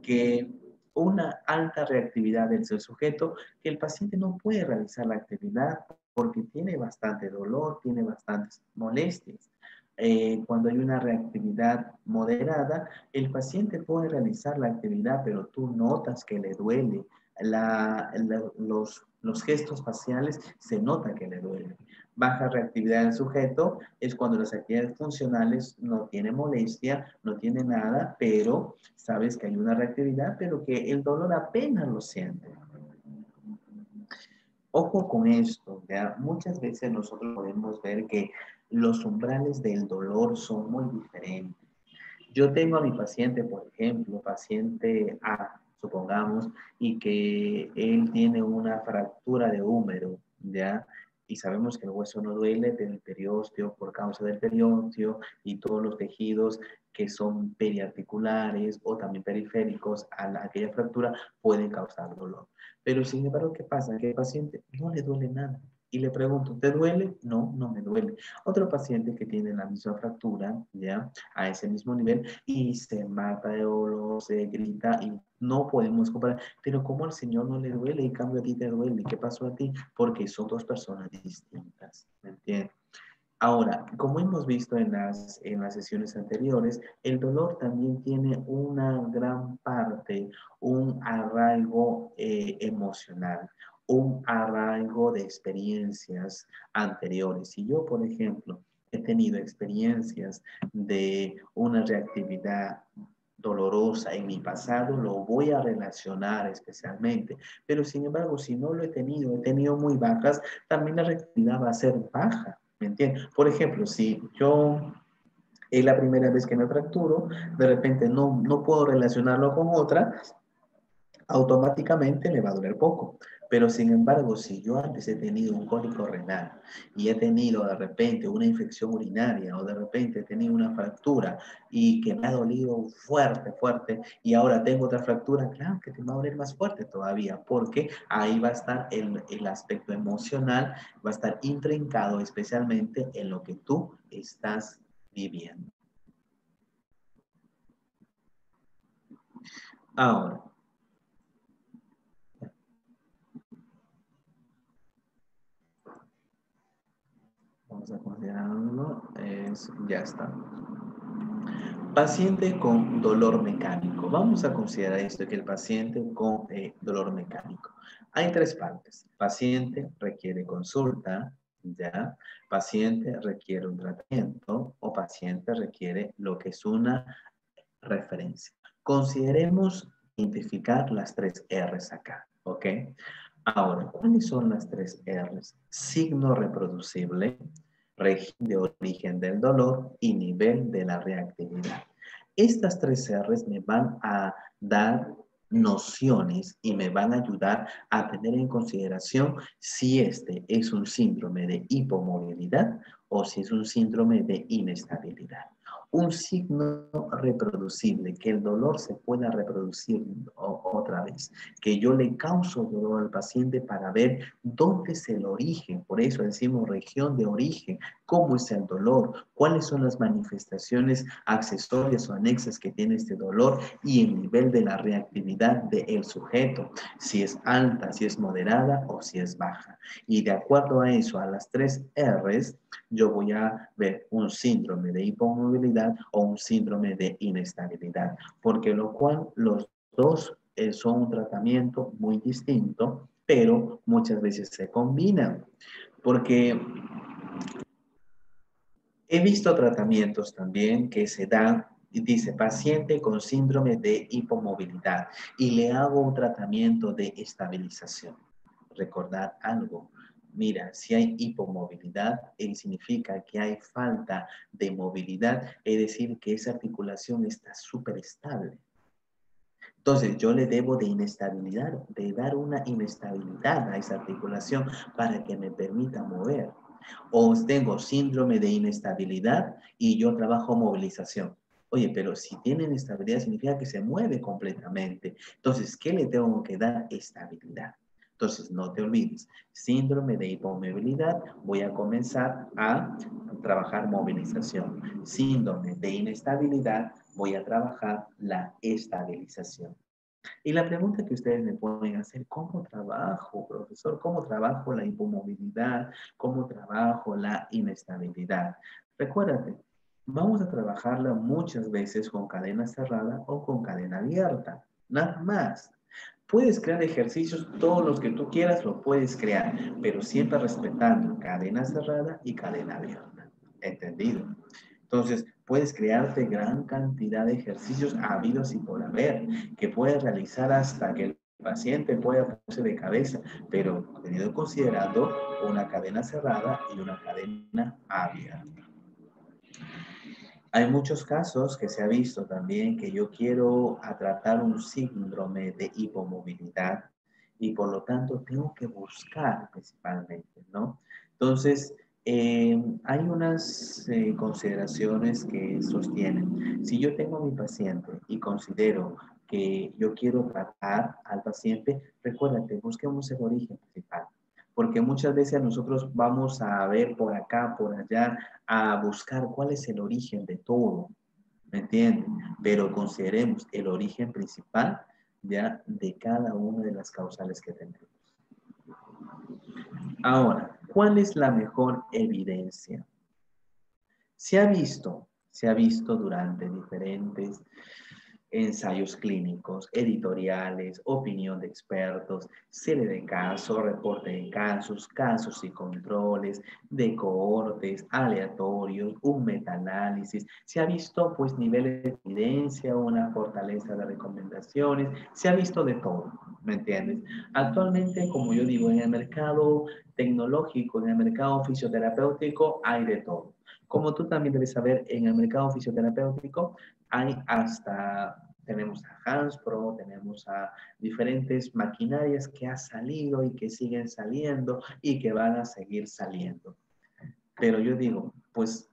que una alta reactividad del sujeto, que el paciente no puede realizar la actividad porque tiene bastante dolor, tiene bastantes molestias. Cuando hay una reactividad moderada, el paciente puede realizar la actividad, pero tú notas que le duele. Los gestos faciales se nota que le duelen. Baja reactividad del sujeto es cuando las actividades funcionales no tienen molestia, no tiene nada, pero sabes que hay una reactividad, pero que el dolor apenas lo siente. Ojo con esto, ¿ya? Muchas veces nosotros podemos ver que los umbrales del dolor son muy diferentes. Yo tengo a mi paciente, por ejemplo, paciente A, supongamos, y que él tiene una fractura de húmero, ¿ya? Y sabemos que el hueso no duele, pero el periósteo, por causa del periósteo y todos los tejidos que son periarticulares o también periféricos a aquella fractura pueden causar dolor. Pero sin embargo, ¿qué pasa? Que al paciente no le duele nada. Y le pregunto, ¿te duele? No, no me duele. Otro paciente que tiene la misma fractura, ¿ya? A ese mismo nivel y se mata de dolor, se grita y no podemos comparar. Pero ¿cómo al Señor no le duele y en cambio a ti te duele? ¿Qué pasó a ti? Porque son dos personas distintas, ¿me entiendes? Ahora, como hemos visto en las sesiones anteriores, el dolor también tiene una gran parte, un arraigo emocional, un arraigo de experiencias anteriores. Si yo, por ejemplo, he tenido experiencias de una reactividad dolorosa en mi pasado, lo voy a relacionar especialmente. Pero sin embargo, si no lo he tenido muy bajas, también la reactividad va a ser baja. ¿Me entiendes? Por ejemplo, si yo es la primera vez que me fracturo, de repente no puedo relacionarlo con otra, automáticamente me va a doler poco. Pero sin embargo, si yo antes he tenido un cólico renal y he tenido de repente una infección urinaria o de repente he tenido una fractura y que me ha dolido fuerte, fuerte, y ahora tengo otra fractura, claro que te va a doler más fuerte todavía, porque ahí va a estar el aspecto emocional, va a estar intrincado especialmente en lo que tú estás viviendo. Ahora, vamos a considerarlo, ya está. Paciente con dolor mecánico. Vamos a considerar esto, que el paciente con dolor mecánico. Hay tres partes. Paciente requiere consulta, ¿ya? Paciente requiere un tratamiento o paciente requiere lo que es una referencia. Consideremos identificar las tres R's acá, ¿ok? Ahora, ¿cuáles son las tres R's? Signo reproducible, régimen de origen del dolor y nivel de la reactividad. Estas tres R's me van a dar nociones y me van a ayudar a tener en consideración si este es un síndrome de hipomovilidad o si es un síndrome de inestabilidad. Un signo reproducible, que el dolor se pueda reproducir otra vez, que yo le causo dolor al paciente para ver dónde es el origen, por eso decimos región de origen, cómo es el dolor, cuáles son las manifestaciones accesorias o anexas que tiene este dolor y el nivel de la reactividad del sujeto, si es alta, si es moderada o si es baja. Y de acuerdo a eso, a las tres R's, yo voy a ver un síndrome de hipomovilidad o un síndrome de inestabilidad, porque lo cual los dos son un tratamiento muy distinto, pero muchas veces se combinan, porque he visto tratamientos también que se dan y dice paciente con síndrome de hipomovilidad y le hago un tratamiento de estabilización. Recordar algo. Mira, si hay hipomovilidad, significa que hay falta de movilidad, es decir, que esa articulación está súper estable. Entonces, yo le debo de inestabilidad, de dar una inestabilidad a esa articulación para que me permita mover. O tengo síndrome de inestabilidad y yo trabajo movilización. Oye, pero si tiene inestabilidad significa que se mueve completamente. Entonces, ¿qué le tengo que dar? Estabilidad. Entonces, no te olvides, síndrome de hipomovilidad, voy a comenzar a trabajar movilización. Síndrome de inestabilidad, voy a trabajar la estabilización. Y la pregunta que ustedes me pueden hacer, ¿cómo trabajo, profesor? ¿Cómo trabajo la hipomovilidad? ¿Cómo trabajo la inestabilidad? Recuérdate, vamos a trabajarla muchas veces con cadena cerrada o con cadena abierta. Nada más. Puedes crear ejercicios, todos los que tú quieras lo puedes crear, pero siempre respetando cadena cerrada y cadena abierta. ¿Entendido? Entonces, puedes crearte gran cantidad de ejercicios habidos y por haber, que puedes realizar hasta que el paciente pueda ponerse de cabeza, pero teniendo considerando una cadena cerrada y una cadena abierta. Hay muchos casos que se ha visto también que yo quiero tratar un síndrome de hipomovilidad y por lo tanto tengo que buscar principalmente, ¿no? Entonces, hay unas consideraciones que sostienen. Si yo tengo a mi paciente y considero que yo quiero tratar al paciente, recuérdate, busquemos el origen principal. Porque muchas veces nosotros vamos a ver por acá, por allá, a buscar cuál es el origen de todo, ¿me entienden? Pero consideremos el origen principal ya de cada una de las causales que tenemos. Ahora, ¿cuál es la mejor evidencia? Se ha visto durante diferentes ensayos clínicos, editoriales, opinión de expertos, serie de casos, reporte de casos, casos y controles, de cohortes, aleatorios, un metaanálisis. Se ha visto pues niveles de evidencia, una fortaleza de recomendaciones, se ha visto de todo, ¿me entiendes? Actualmente, como yo digo, en el mercado tecnológico, en el mercado fisioterapéutico, hay de todo. Como tú también debes saber, en el mercado fisioterapéutico hay hasta Tenemos a Hanspro, tenemos a diferentes maquinarias que han salido y que siguen saliendo y que van a seguir saliendo. Pero yo digo, pues,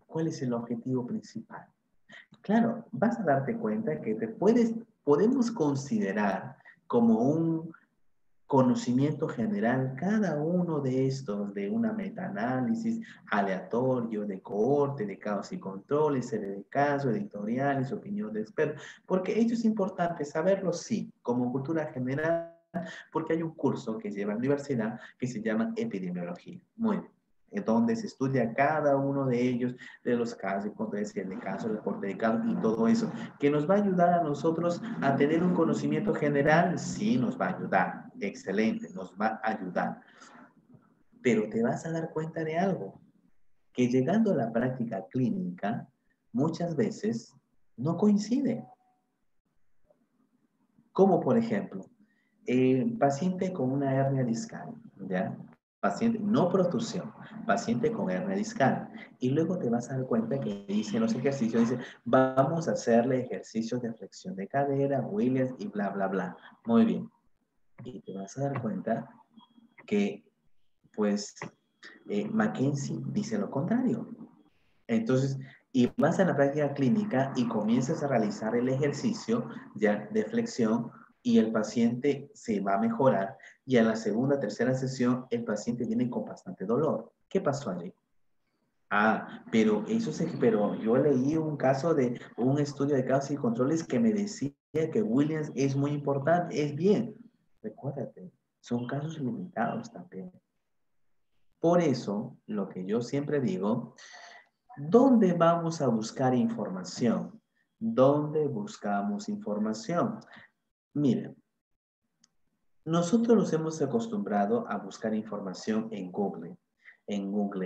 ¿cuál es el objetivo principal? Claro, vas a darte cuenta que podemos considerar como un conocimiento general cada uno de estos, de una metaanálisis aleatorio, de cohorte, de casos y controles, serie de casos, editoriales, opinión de expertos, porque esto es importante saberlo, sí, como cultura general, porque hay un curso que lleva a la universidad que se llama epidemiología. Muy bien. Donde se estudia cada uno de ellos, de los casos, serie de casos, reporte de casos y todo eso, que nos va a ayudar a nosotros a tener un conocimiento general. Sí, nos va a ayudar, excelente, nos va a ayudar. Pero te vas a dar cuenta de algo, que llegando a la práctica clínica, muchas veces no coincide. Como por ejemplo, paciente con una hernia discal, ¿ya? Paciente, no protusión, paciente con hernia discal. Y luego te vas a dar cuenta que dice en los ejercicios, dice, vamos a hacerle ejercicios de flexión de cadera, Williams y bla, bla, bla. Muy bien. Y te vas a dar cuenta que, pues, Mackenzie dice lo contrario. Entonces, y vas a la práctica clínica y comienzas a realizar el ejercicio ya de flexión y el paciente se va a mejorar y a la segunda, tercera sesión el paciente viene con bastante dolor. ¿Qué pasó allí? Ah, pero yo leí un caso de un estudio de casos y controles que me decía que Williams es muy importante, es bien. Recuérdate, son casos limitados también. Por eso, lo que yo siempre digo, ¿dónde vamos a buscar información? ¿Dónde buscamos información? Miren, nosotros nos hemos acostumbrado a buscar información en Google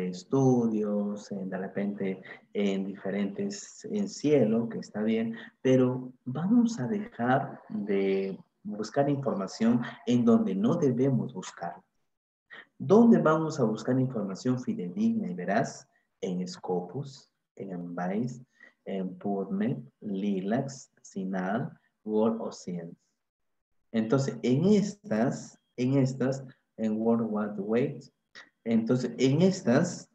Estudios, de repente en diferentes, en Cielo, que está bien, pero vamos a dejar de buscar información en donde no debemos buscar. ¿Dónde vamos a buscar información fidedigna y veraz? En Scopus, en Embase, en PubMed, Lilacs, CINAHL, World of Science. Entonces, en World Wide Web, entonces, en estas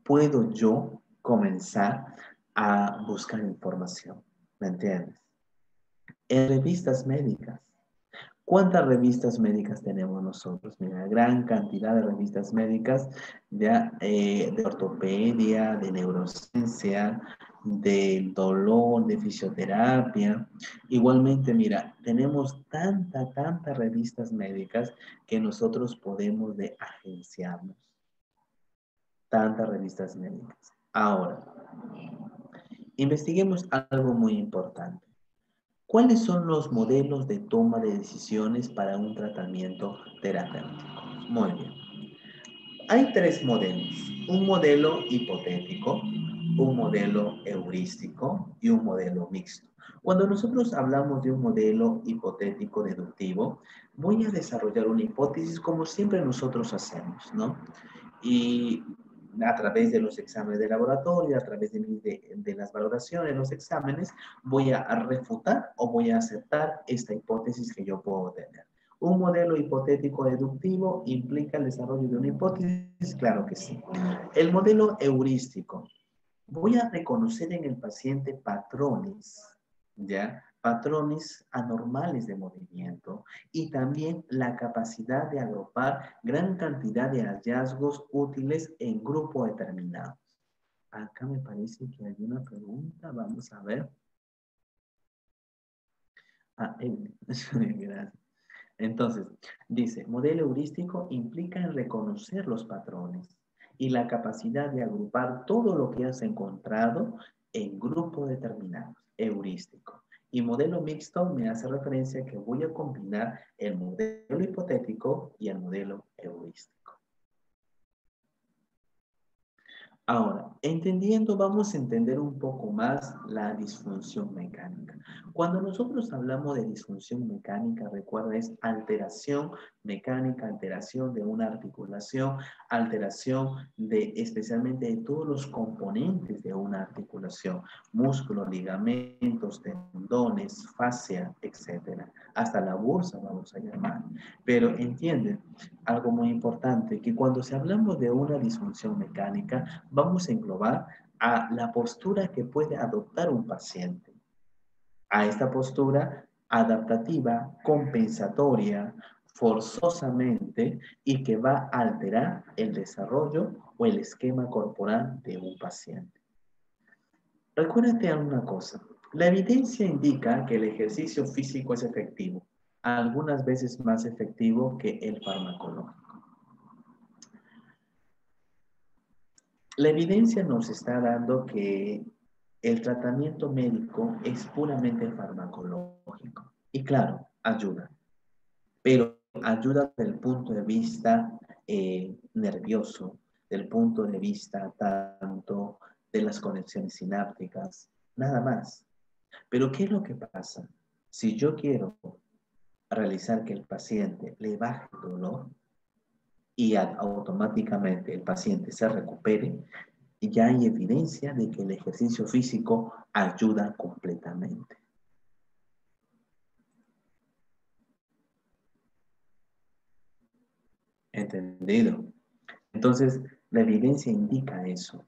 puedo yo comenzar a buscar información. ¿Me entiendes? En revistas médicas. ¿Cuántas revistas médicas tenemos nosotros? Mira, gran cantidad de revistas médicas de ortopedia, de neurociencia, del dolor, de fisioterapia. Igualmente, mira, tenemos tantas revistas médicas que nosotros podemos de agenciarnos. Tantas revistas médicas. Ahora, investiguemos algo muy importante. ¿Cuáles son los modelos de toma de decisiones para un tratamiento terapéutico? Muy bien. Hay tres modelos. Un modelo hipotético, un modelo heurístico y un modelo mixto. Cuando nosotros hablamos de un modelo hipotético deductivo, voy a desarrollar una hipótesis como siempre nosotros hacemos, ¿no? Y a través de los exámenes de laboratorio, a través de las valoraciones, los exámenes, voy a refutar o voy a aceptar esta hipótesis que yo puedo tener. ¿Un modelo hipotético deductivo implica el desarrollo de una hipótesis? Claro que sí. El modelo heurístico. Voy a reconocer en el paciente patrones, ¿ya? Patrones anormales de movimiento y también la capacidad de agrupar gran cantidad de hallazgos útiles en grupo determinado. Acá me parece que hay una pregunta, vamos a ver. Ah, gracias. Entonces, dice, modelo heurístico implica en reconocer los patrones y la capacidad de agrupar todo lo que has encontrado en grupos determinados, heurístico. Y modelo mixto me hace referencia a que voy a combinar el modelo hipotético y el modelo heurístico. Ahora, entendiendo, vamos a entender un poco más la disfunción mecánica. Cuando nosotros hablamos de disfunción mecánica, recuerda, es alteración mecánica, alteración de una articulación, alteración de especialmente de todos los componentes de una articulación, músculos, ligamentos, tendones, fascia, etcétera. Hasta la bursa vamos a llamar. Pero entienden algo muy importante, que cuando se hablamos de una disfunción mecánica, vamos a englobar a la postura que puede adoptar un paciente, a esta postura adaptativa, compensatoria, forzosamente y que va a alterar el desarrollo o el esquema corporal de un paciente. Recuérdate una cosa, la evidencia indica que el ejercicio físico es efectivo, algunas veces más efectivo que el farmacológico. La evidencia nos está dando que el tratamiento médico es puramente farmacológico. Y claro, ayuda, pero ayuda desde el punto de vista nervioso, del punto de vista tanto de las conexiones sinápticas, nada más. Pero ¿qué es lo que pasa? Si yo quiero realizar que el paciente le baje el dolor y automáticamente el paciente se recupere, ya hay evidencia de que el ejercicio físico ayuda completamente. ¿Entendido? Entonces, la evidencia indica eso,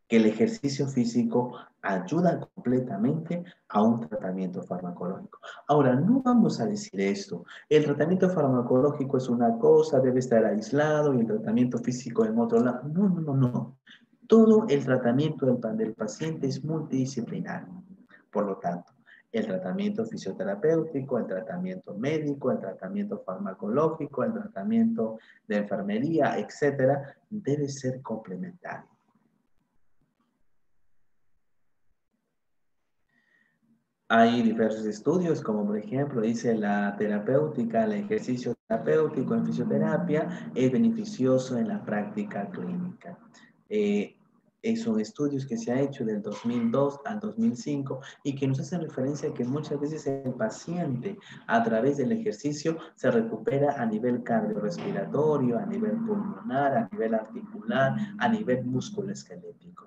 que el ejercicio físico ayuda completamente a un tratamiento farmacológico. Ahora, no vamos a decir esto, el tratamiento farmacológico es una cosa, debe estar aislado y el tratamiento físico en otro lado. No, no, no, no. Todo el tratamiento del paciente es multidisciplinario. Por lo tanto, el tratamiento fisioterapéutico, el tratamiento médico, el tratamiento farmacológico, el tratamiento de enfermería, etcétera, debe ser complementario. Hay diversos estudios, como por ejemplo dice la terapéutica, el ejercicio terapéutico en fisioterapia es beneficioso en la práctica clínica. Eh, son estudios que se ha hecho del 2002 al 2005 y que nos hacen referencia a que muchas veces el paciente a través del ejercicio se recupera a nivel cardiorrespiratorio, a nivel pulmonar, a nivel articular, a nivel musculoesquelético.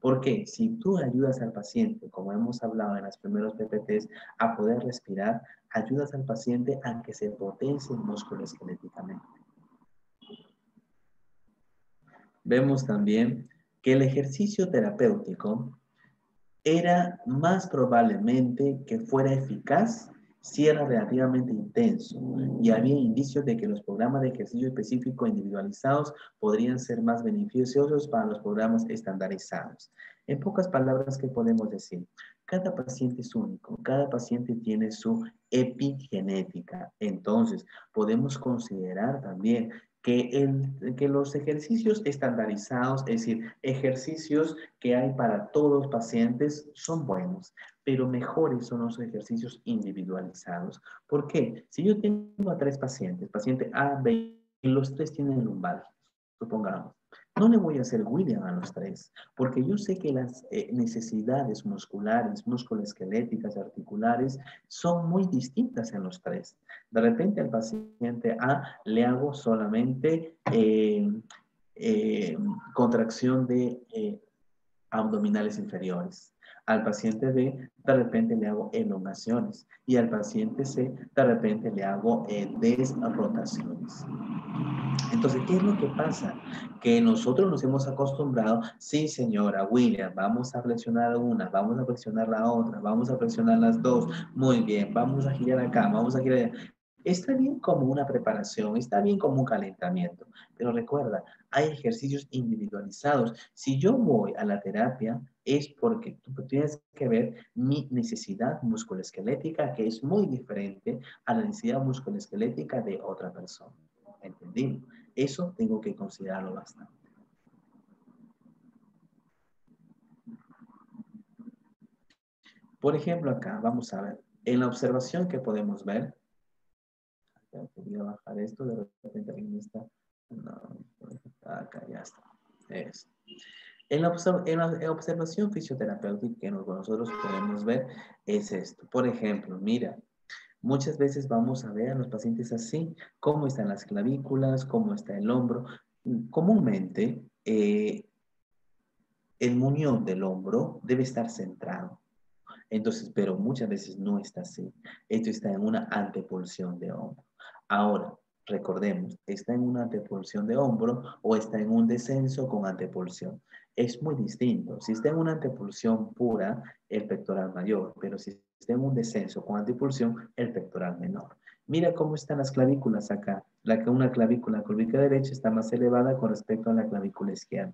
Porque si tú ayudas al paciente, como hemos hablado en los primeros PPTs, a poder respirar, ayudas al paciente a que se potencie el músculo esqueléticamente. Vemos también que el ejercicio terapéutico era más probablemente que fuera eficaz si era relativamente intenso y había indicios de que los programas de ejercicio específico individualizados podrían ser más beneficiosos para los programas estandarizados. En pocas palabras, ¿qué podemos decir? Cada paciente es único, cada paciente tiene su epigenética. Entonces, podemos considerar también que los ejercicios estandarizados, es decir, ejercicios que hay para todos los pacientes, son buenos, pero mejores son los ejercicios individualizados. ¿Por qué? Si yo tengo a 3 pacientes, paciente A, B, y los 3 tienen lumbalgia, supongamos, no le voy a hacer William a los 3, porque yo sé que las necesidades musculares, musculoesqueléticas, articulares, son muy distintas en los 3. De repente al paciente A le hago solamente contracción de abdominales inferiores. Al paciente B, de repente le hago elongaciones. Y al paciente C, de repente le hago desrotaciones. Entonces, ¿qué es lo que pasa? Que nosotros nos hemos acostumbrado, sí, señora William, vamos a flexionar una, vamos a flexionar la otra, vamos a flexionar las dos, muy bien, vamos a girar acá, vamos a girar allá. Está bien como una preparación, está bien como un calentamiento, pero recuerda, hay ejercicios individualizados. Si yo voy a la terapia, es porque tú tienes que ver mi necesidad musculoesquelética, que es muy diferente a la necesidad musculoesquelética de otra persona. ¿Entendido? Eso tengo que considerarlo bastante. Por ejemplo, acá vamos a ver, en la observación que podemos ver, voy a bajar esto, de repente alguien está, no, acá ya está, eso. En la observación fisioterapéutica que nosotros podemos ver es esto. Por ejemplo, mira, muchas veces vamos a ver a los pacientes así, cómo están las clavículas, cómo está el hombro. Comúnmente, el muñón del hombro debe estar centrado. Entonces, pero muchas veces no está así. Esto está en una antepulsión de hombro. Ahora, recordemos, ¿está en una antepulsión de hombro o está en un descenso con antepulsión? Es muy distinto. Si está en una antepulsión pura, el pectoral mayor, pero si está en un descenso con antepulsión, el pectoral menor. Mira cómo están las clavículas acá. Una clavícula curvica derecha está más elevada con respecto a la clavícula izquierda.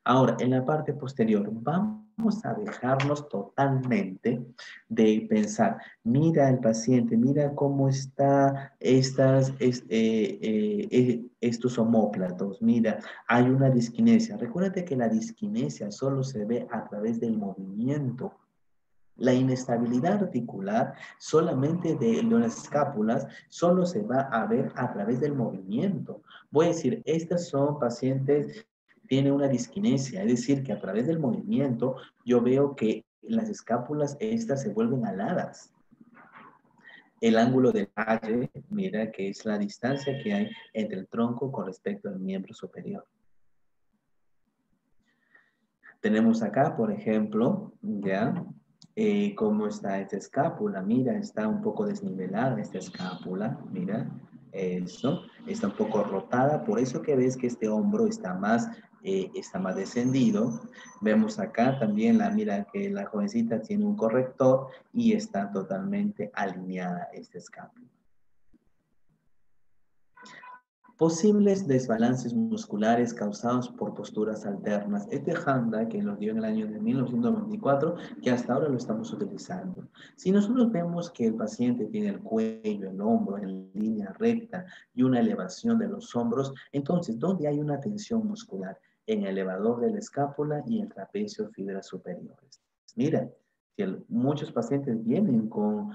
Ahora, en la parte posterior, vamos a dejarnos totalmente de pensar, mira el paciente, mira cómo está estos omóplatos, mira, hay una disquinesia. Recuérdate que la disquinesia solo se ve a través del movimiento. La inestabilidad articular solamente de las escápulas solo se va a ver a través del movimiento. Voy a decir, estas son pacientes tiene una disquinesia, es decir, que a través del movimiento yo veo que las escápulas estas se vuelven aladas. El ángulo del talle, mira que es la distancia que hay entre el tronco con respecto al miembro superior. Tenemos acá, por ejemplo, ya, cómo está esta escápula. Mira, está un poco desnivelada esta escápula, mira, eso, está un poco rotada, por eso que ves que este hombro está más descendido. Vemos acá también, mira que la jovencita tiene un corrector y está totalmente alineada esta escápula. Posibles desbalances musculares causados por posturas alternas. Este Handa que lo dio en el año de 1994, que hasta ahora lo estamos utilizando. Si nosotros vemos que el paciente tiene el cuello, el hombro en línea recta y una elevación de los hombros, entonces, ¿dónde hay una tensión muscular? En el elevador de la escápula y el trapecio fibras superiores. Mira, muchos pacientes vienen con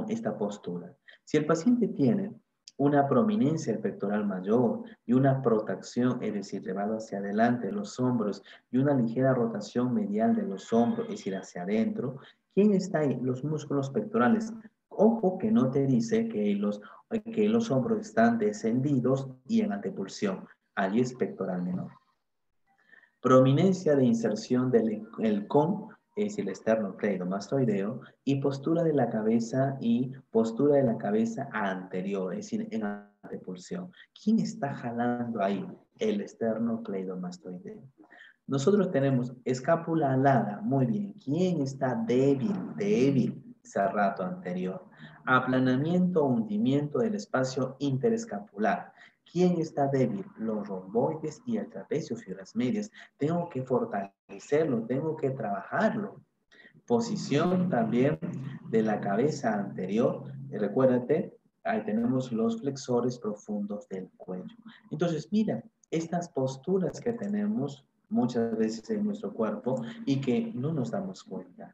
esta postura. Si el paciente tiene una prominencia del pectoral mayor y una protracción, es decir, llevado hacia adelante de los hombros y una ligera rotación medial de los hombros, es decir, hacia adentro. ¿Quién está ahí? Los músculos pectorales. Ojo que no te dice que los hombros están descendidos y en antepulsión. Allí es pectoral menor. Prominencia de inserción del con, es decir, el esternocleidomastoideo, y postura de la cabeza anterior, es decir, en antepulsión. ¿Quién está jalando ahí? El esternocleidomastoideo. Nosotros tenemos escápula alada, muy bien. ¿Quién está débil? Serrato anterior. Aplanamiento o hundimiento del espacio interescapular. ¿Quién está débil? Los romboides y el trapecio, fibras medias. Tengo que fortalecerlo, tengo que trabajarlo. Posición también de la cabeza anterior. Recuérdate, ahí tenemos los flexores profundos del cuello. Entonces, mira, estas posturas que tenemos muchas veces en nuestro cuerpo y que no nos damos cuenta.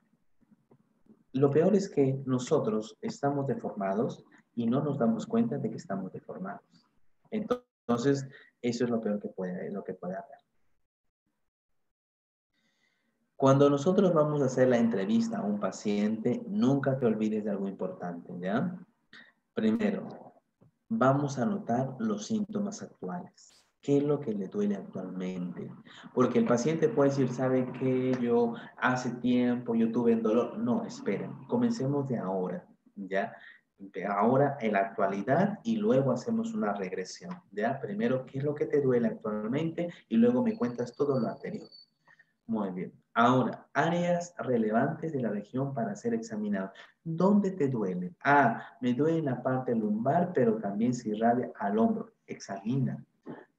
Lo peor es que nosotros estamos deformados y no nos damos cuenta de que estamos deformados. Entonces, eso es lo peor que puede haber. Cuando nosotros vamos a hacer la entrevista a un paciente, nunca te olvides de algo importante, ¿ya? Primero, vamos a anotar los síntomas actuales. ¿Qué es lo que le duele actualmente? Porque el paciente puede decir, ¿sabe qué? Yo hace tiempo, yo tuve el dolor. No, esperen, comencemos de ahora, ¿ya? De ahora en la actualidad y luego hacemos una regresión, ¿ya? Primero, ¿qué es lo que te duele actualmente? Y luego me cuentas todo lo anterior. Muy bien. Ahora, áreas relevantes de la región para ser examinado. ¿Dónde te duele? Me duele en la parte lumbar, pero también se irradia al hombro. Examina.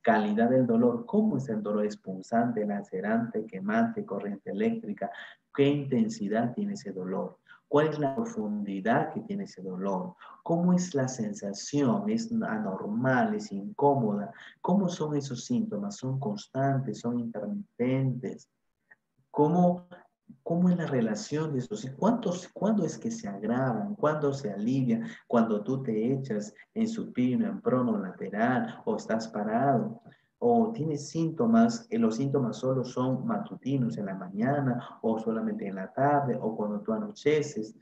Calidad del dolor. ¿Cómo es el dolor? ¿Es punzante, lacerante, quemante, corriente eléctrica? ¿Qué intensidad tiene ese dolor? ¿Cuál es la profundidad que tiene ese dolor? ¿Cómo es la sensación? ¿Es anormal? ¿Es incómoda? ¿Cómo son esos síntomas? ¿Son constantes? ¿Son intermitentes? ¿Cómo es la relación de esos? ¿Cuándo es que se agravan? ¿Cuándo se alivian? Cuando tú te echas en supino, en prono, lateral o estás parado. o tiene síntomas, los síntomas solo son matutinos en la mañana o solamente en la tarde o cuando tú anocheces,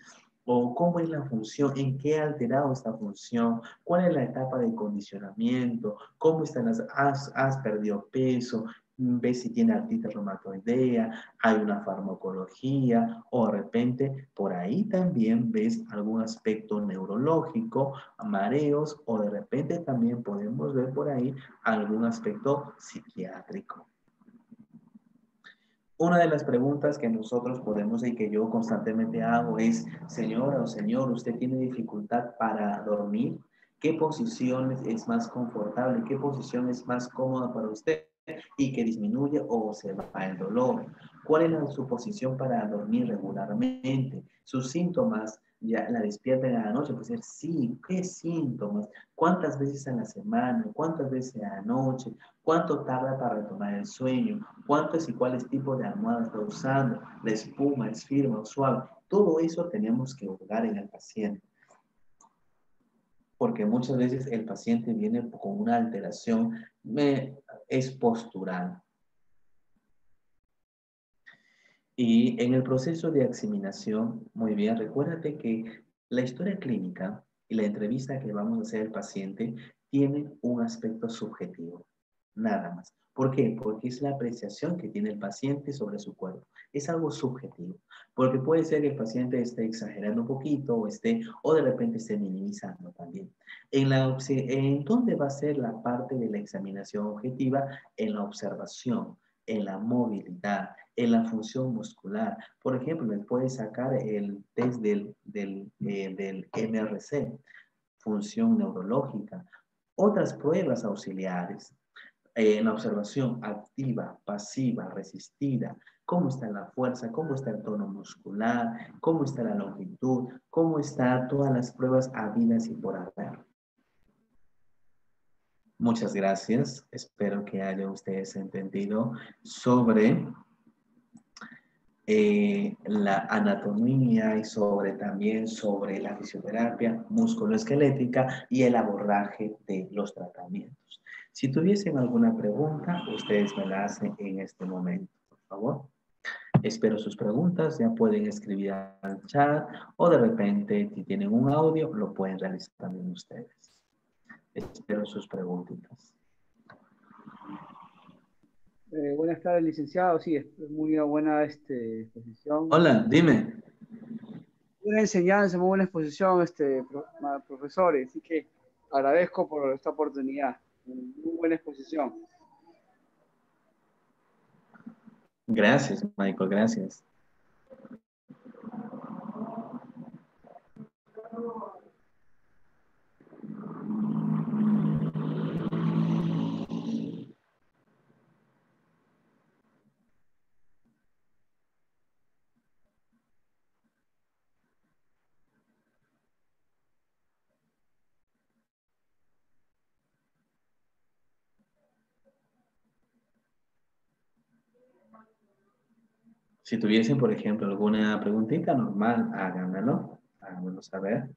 o cómo es la función, en qué ha alterado esta función, cuál es la etapa de condicionamiento, cómo están has perdido peso, ves si tiene artritis reumatoidea, hay una farmacología o de repente por ahí también ves algún aspecto neurológico, mareos o de repente también podemos ver por ahí algún aspecto psiquiátrico. Una de las preguntas que nosotros podemos y que yo constantemente hago es, señora o señor, ¿usted tiene dificultad para dormir? ¿Qué posición es más confortable? ¿Qué posición es más cómoda para usted? Y que disminuye o se va el dolor. ¿Cuál es su posición para dormir regularmente? Sus síntomas ya la despiertan a la noche, pues decir, sí, ¿qué síntomas? ¿Cuántas veces a la semana? ¿Cuántas veces a la noche? ¿Cuánto tarda para retomar el sueño? ¿Cuántos y cuáles tipos de almohadas está usando? ¿La espuma es firme o suave? Todo eso tenemos que juzgar en el paciente. Porque muchas veces el paciente viene con una alteración, es postural. Y en el proceso de examinación, muy bien, recuérdate que la historia clínica y la entrevista que vamos a hacer al paciente tiene un aspecto subjetivo, nada más. ¿Por qué? Porque es la apreciación que tiene el paciente sobre su cuerpo. Es algo subjetivo, porque puede ser que el paciente esté exagerando un poquito o de repente esté minimizando también. ¿En dónde va a ser la parte de la examinación objetiva? En la observación, en la movilidad, en la función muscular. Por ejemplo, les puede sacar el test del MRC, función neurológica. Otras pruebas auxiliares, en la observación activa, pasiva, resistida, cómo está la fuerza, cómo está el tono muscular, cómo está la longitud, cómo están todas las pruebas habidas y por haber. Muchas gracias. Espero que hayan ustedes entendido sobre la anatomía y también sobre la fisioterapia musculoesquelética y el abordaje de los tratamientos. Si tuviesen alguna pregunta, ustedes me la hacen en este momento, por favor. Espero sus preguntas, ya pueden escribir al chat o de repente, si tienen un audio, lo pueden realizar también ustedes. Espero sus preguntitas. Buenas tardes, licenciado. Sí, es muy buena exposición. Hola, dime. Buena enseñanza, muy buena exposición, profesores. Así que agradezco por esta oportunidad. Muy buena exposición. Gracias, Michael, gracias. Si tuviesen, por ejemplo, alguna preguntita normal, háganmelo. Háganmelo saber.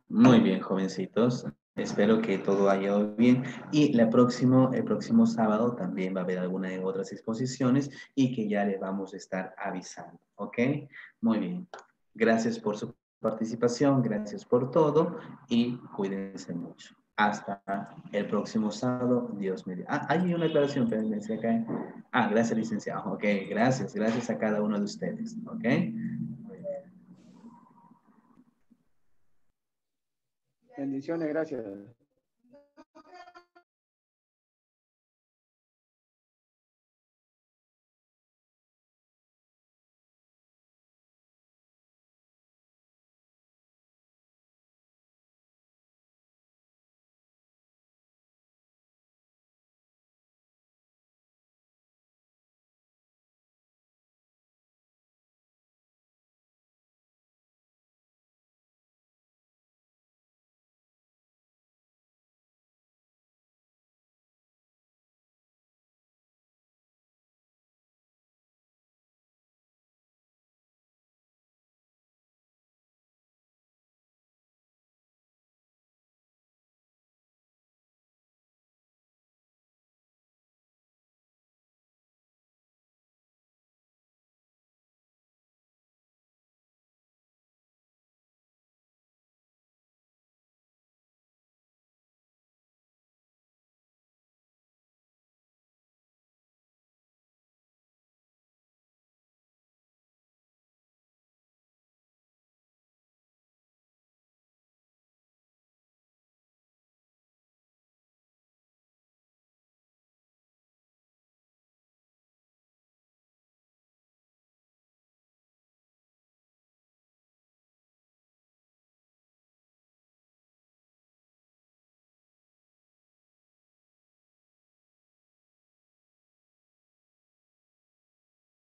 Muy bien, jovencitos. Espero que todo haya ido bien. Y el próximo sábado también va a haber alguna de otras exposiciones y que ya les vamos a estar avisando. ¿Ok? Muy bien. Gracias por su participación, gracias por todo y cuídense mucho. Hasta el próximo sábado, Dios mediante. Hay una aclaración, espérenme, acá. Gracias, licenciado. Ok, gracias a cada uno de ustedes. Ok. Bendiciones, gracias.